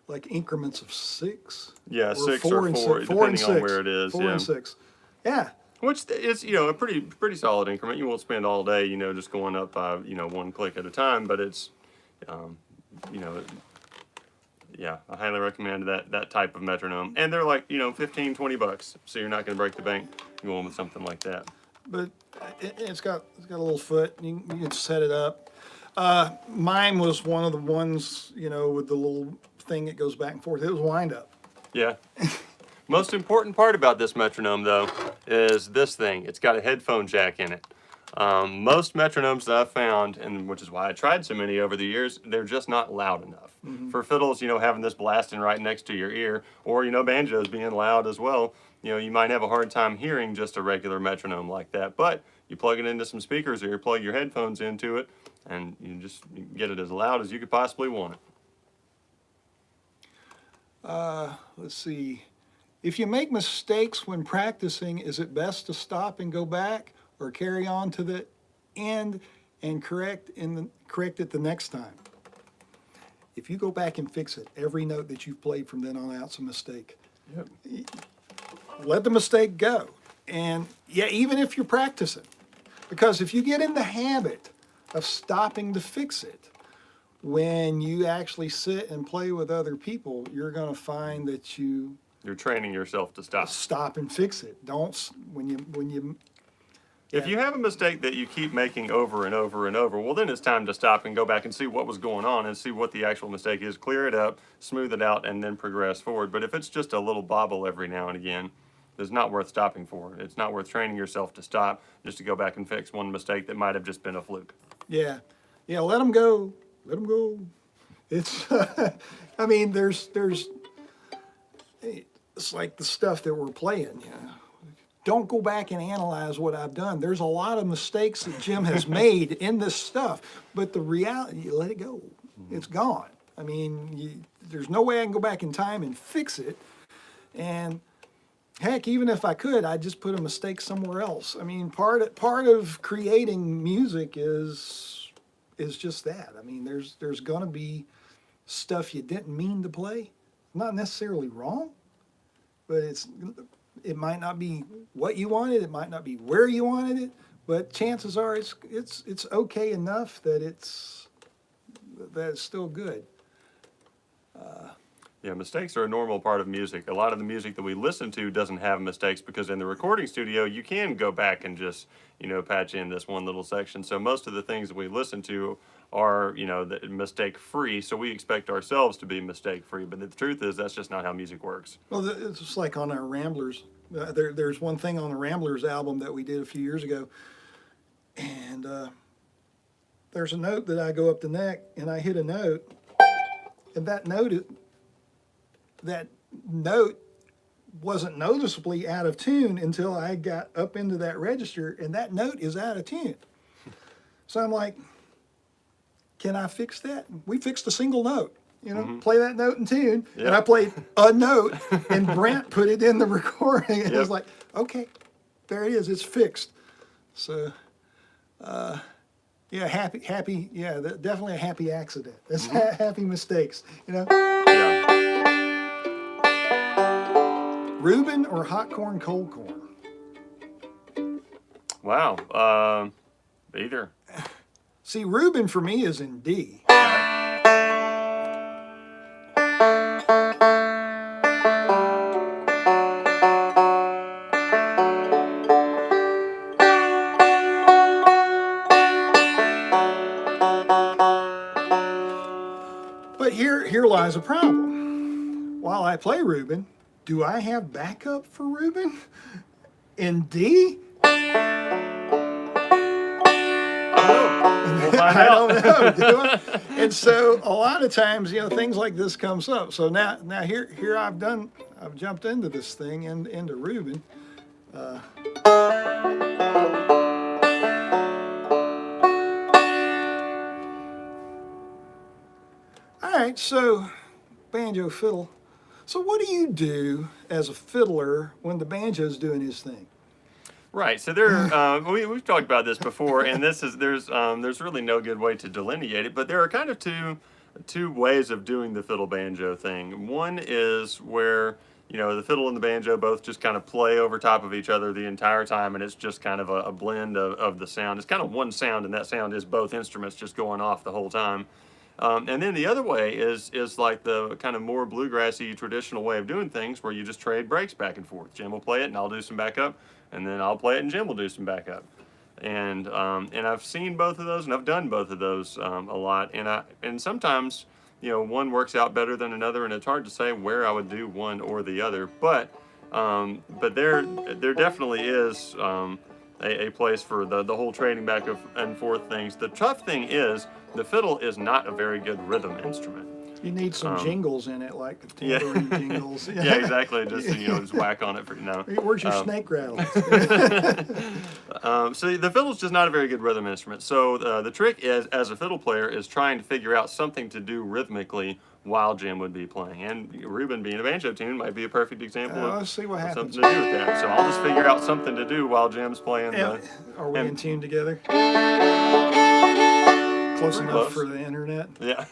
like increments of 6? Yeah, 6 or 4, depending on where it is. 4 and 6. Yeah. Which is, a pretty solid increment. You won't spend all day, just going up by, 1 click at a time, but it's, yeah, I highly recommend that type of metronome. And they're like, $15-20, so you're not going to break the bank going with something like that. But it's got a little foot. You can set it up. Mine was one of the ones, with the little thing that goes back and forth. It was wind up. Yeah. Most important part about this metronome, though, is this thing. It's got a headphone jack in it. Most metronomes that I've found, and which is why I tried so many over the years, they're just not loud enough. For fiddles, having this blasting right next to your ear, or, banjos being loud as well, you might have a hard time hearing just a regular metronome like that. But you plug it into some speakers or you plug your headphones into it, and you just get it as loud as you could possibly want it. Let's see. If you make mistakes when practicing, is it best to stop and go back or carry on to the end and correct it the next time? If you go back and fix it, every note that you've played from then on out's a mistake. Yep. Let the mistake go. And yeah, even if you're practicing, because if you get in the habit of stopping to fix it, when you actually sit and play with other people, you're going to find that you're training yourself to stop and fix it. Don't when you If you have a mistake that you keep making over and over and over, well, then it's time to stop and go back and see what was going on and see what the actual mistake is, clear it up, smooth it out, and then progress forward. But if it's just a little bobble every now and again, it's not worth stopping for. It's not worth training yourself to stop just to go back and fix one mistake that might have just been a fluke. Yeah, let them go. Let them go. It's, I mean, it's like the stuff that we're playing, Don't go back and analyze what I've done. There's a lot of mistakes that Jim has made in this stuff, but the reality, you let it go. It's gone. I mean, there's no way I can go back in time and fix it. And heck, even if I could, I'd just put a mistake somewhere else. I mean, part of creating music is just that. I mean, there's going to be stuff you didn't mean to play. Not necessarily wrong, but it might not be what you wanted. It might not be where you wanted it. But chances are it's okay enough that it's still good. Yeah, mistakes are a normal part of music. A lot of the music that we listen to doesn't have mistakes because in the recording studio, you can go back and just, patch in this one little section. So most of the things that we listen to are, mistake-free. So we expect ourselves to be mistake-free. But the truth is that's just not how music works. Well, it's just like on our Ramblers. There's one thing on the Ramblers album that we did a few years ago. And there's a note that I go up the neck and I hit a note. And that note wasn't noticeably out of tune until I got up into that register, and that note is out of tune. So I'm like, can I fix that? We fixed a single note, play that note in tune, and I played a note, and Brent put it in the recording, and it was like, okay, there it is, it's fixed. So, happy, definitely a happy accident. It's happy mistakes, Yeah. Reuben or hot corn, cold corn? Wow. Either. See, Reuben for me is in D. But here lies a problem. While I play Reuben, do I have backup for Reuben in D? We'll find I out. don't know, do I? And so a lot of times, things like this comes up. So now here I've jumped into this thing into Reuben. All right, so banjo fiddle. So what do you do as a fiddler when the banjo's doing his thing? Right. So we've talked about this before, and there's really no good way to delineate it, but there are kind of two ways of doing the fiddle banjo thing. One is where the fiddle and the banjo both just kind of play over top of each other the entire time, and it's just kind of a blend of the sound. It's kind of one sound, and that sound is both instruments just going off the whole time. And then the other way is like the kind of more bluegrassy traditional way of doing things where you just trade breaks back and forth. Jim will play it and I'll do some backup, and then I'll play it and Jim will do some backup. And I've seen both of those and I've done both of those a lot. And sometimes one works out better than another, and it's hard to say where I would do one or the other. But there definitely is a place for the whole trading back and forth things. The tough thing is the fiddle is not a very good rhythm instrument. You need some jingles in it, like the Yeah. tambourine jingles. Yeah, exactly. Just just whack on it for Where's your snake rattle? So the fiddle's just not a very good rhythm instrument. So the trick is, as a fiddle player, is trying to figure out something to do rhythmically while Jim would be playing. And Ruben, being a banjo tune, might be a perfect example Let's see what of happens. something to do with that. So I'll just figure out something to do while Jim's playing. Are we in tune together? Close enough close. for the internet. Yeah.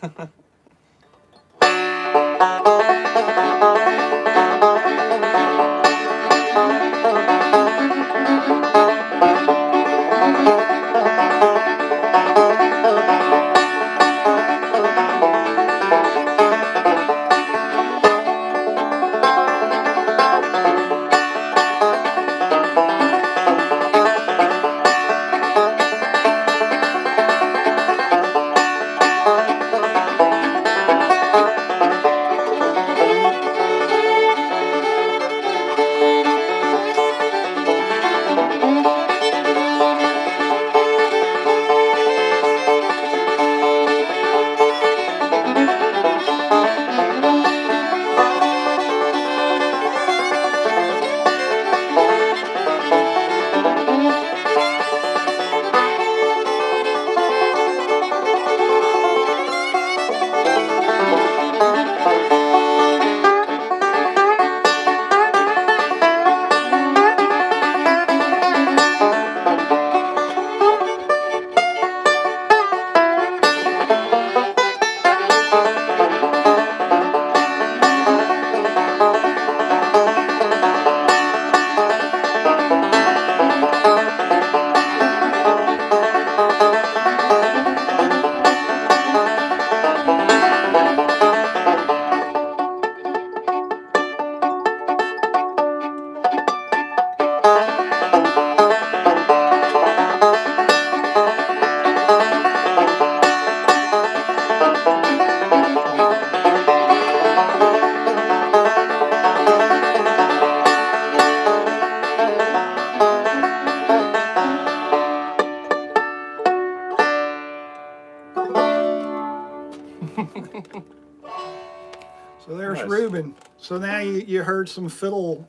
So there's Nice. Ruben. So now you heard some fiddle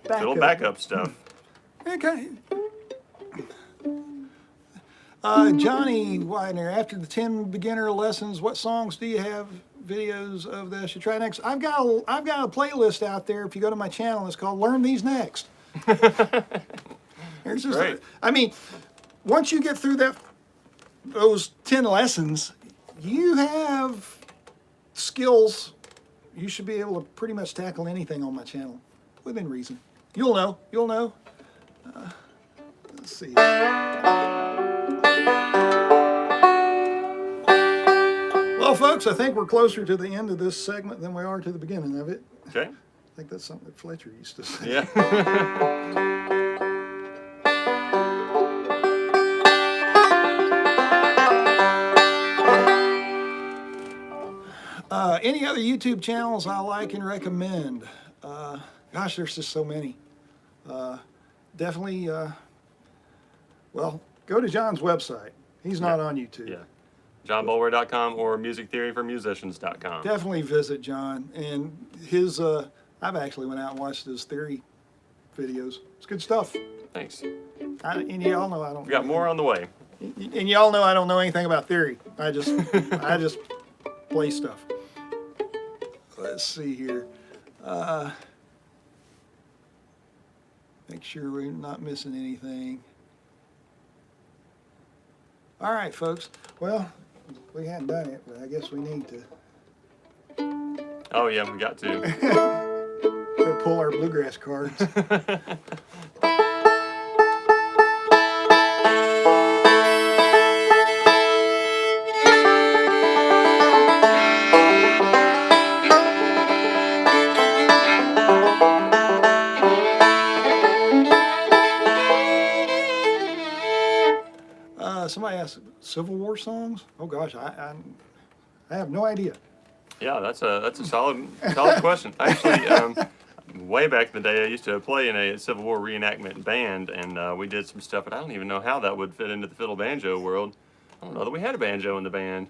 backup. Fiddle backup stuff. Okay. Johnny Widener, after the 10 beginner lessons, what songs do you have videos of that I should try next? I've got a playlist out there. If you go to my channel, it's called Learn These Next. There's just, Great. I mean, once you get through those 10 lessons, you have skills. You should be able to pretty much tackle anything on my channel within reason. You'll know. You'll know. Let's see. Well, folks, I think we're closer to the end of this segment than we are to the beginning of it. Okay. I think that's something that Fletcher used to say. Yeah. Any other YouTube channels I like and recommend? Gosh, there's just so many. Definitely, well, go to John's website. He's not on YouTube. Yeah. JohnBulwer.com or musictheoryformusicians.com. Definitely visit John. And his, I've actually went out and watched his theory videos. It's good stuff. Thanks. And y'all know I don't. We got more on the way. And y'all know I don't know anything about theory. I just play stuff. Let's see here. Make sure we're not missing anything. All right, folks. Well, we hadn't done it, but I guess we need to. Oh, yeah, we got to. Go pull our bluegrass cards. Somebody asked Civil War songs. Oh gosh, I have no idea. Yeah, that's a solid question. Actually, way back in the day, I used to play in a Civil War reenactment band, and we did some stuff, but I don't even know how that would fit into the fiddle banjo world. I don't know that we had a banjo in the band.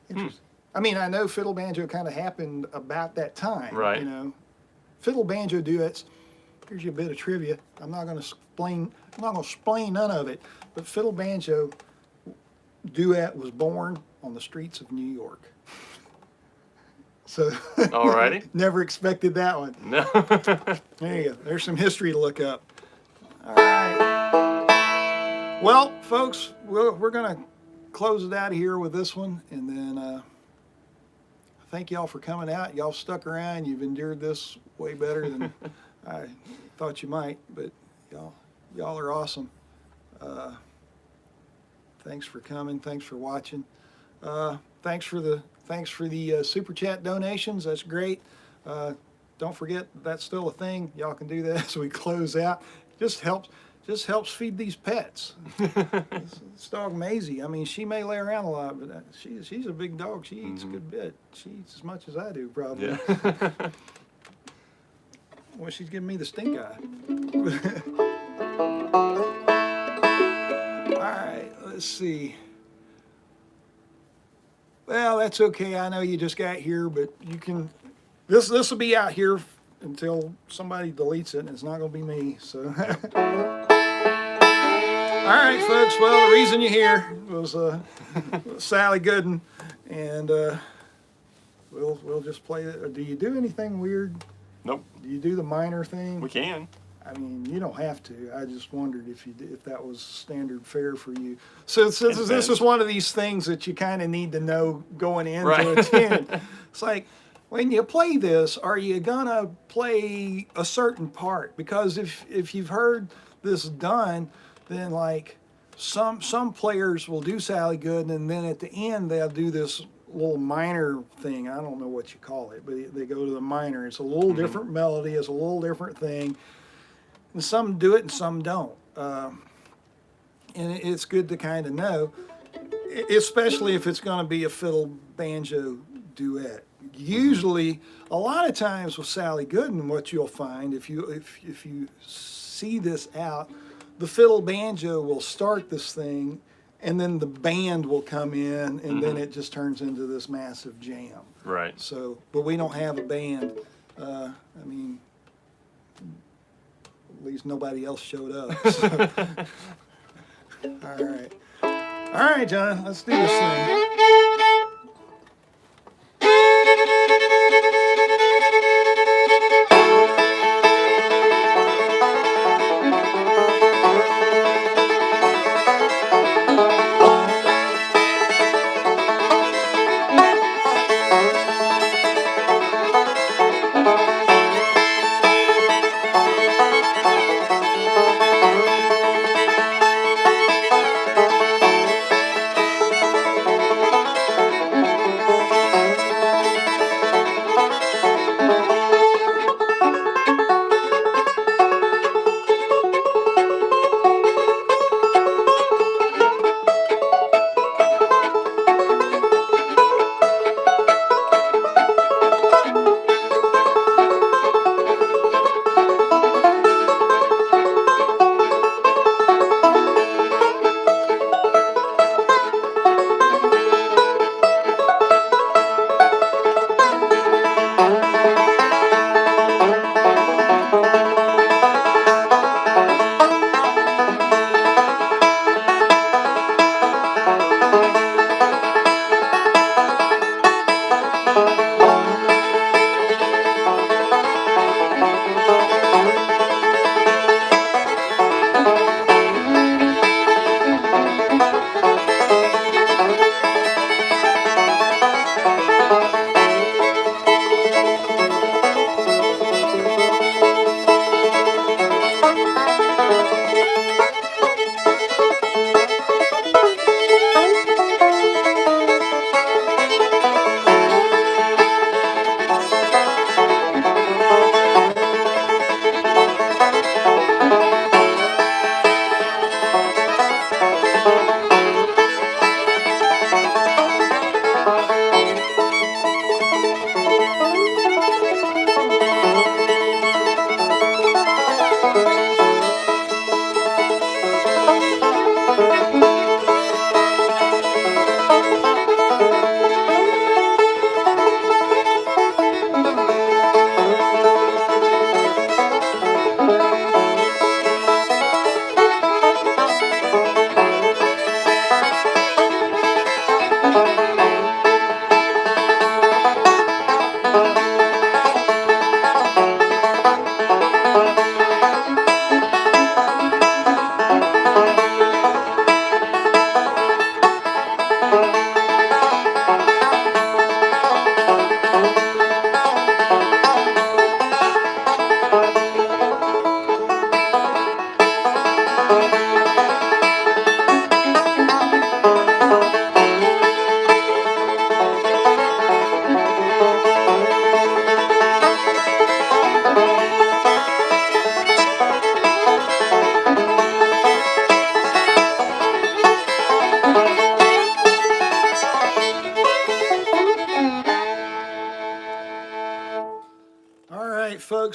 Interesting. I mean, I know fiddle banjo kind of happened about that time. Right. You know, fiddle banjo duets. Here's you a bit of trivia. I'm not going to explain none of it. But fiddle banjo duet was born on the streets of New York. So. Alrighty. Never expected that one. No. There you go. There's some history to look up. All right. Well, folks, we're going to close it out of here with this one, and then thank y'all for coming out. Y'all stuck around. You've endured this way better than I thought you might, but y'all are awesome. Thanks for coming. Thanks for watching. Thanks for the super chat donations. That's great. Don't forget that's still a thing. Y'all can do that as we close out. Just helps feed these pets. This dog Maisie, I mean, she may lay around a lot, but she's a big dog. She eats a good bit. She eats as much as I do, probably. Yeah. Well, she's giving me the stink eye. All right, let's see. Well, that's okay. I know you just got here, but you can. This will be out here until somebody deletes it, and it's not going to be me. So. All right, folks. Well, the reason you're here was Sally Gooden, and we'll just play it. Do you do anything weird? Nope. Do you do the minor thing? We can. I mean, you don't have to. I just wondered if that was standard fare for you. So this is one of these things that you kind of need to know going into Right. a tune. It's like, when you play this, are you gonna play a certain part? Because if you've heard this done, then like some players will do Sally Gooden, and then at the end they'll do this little minor thing. I don't know what you call it, but they go to the minor. It's a little different melody. It's a little different thing. And some do it and some don't. And it's good to kind of know, especially if it's going to be a fiddle banjo duet. Usually, a lot of times with Sally Gooden, what you'll find if you see this out, the fiddle banjo will start this thing, and then the band will come in, and then it just turns into this massive jam. Right. So, but we don't have a band. I mean, at least nobody else showed up. So. All right, John, let's do this thing.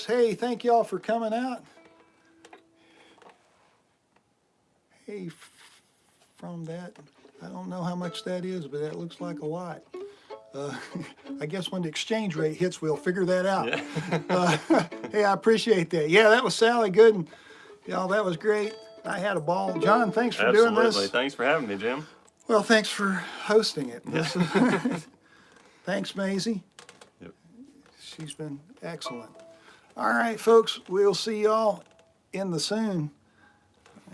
folks. Hey, thank y'all for coming out. Hey, from that, I don't know how much that is, but that looks like a lot. I guess when the exchange rate hits, we'll figure that out. Yeah. Hey, I appreciate that. Yeah, that was Sally Gooden. Y'all, that was great. I had a ball. John, thanks for doing this. Absolutely. Thanks for having me, Jim. Well, thanks for hosting it. Thanks, Maisie. Yep. She's been excellent. All right, folks, we'll see y'all in the soon.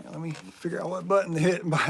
Let me figure out what button to hit. Bye.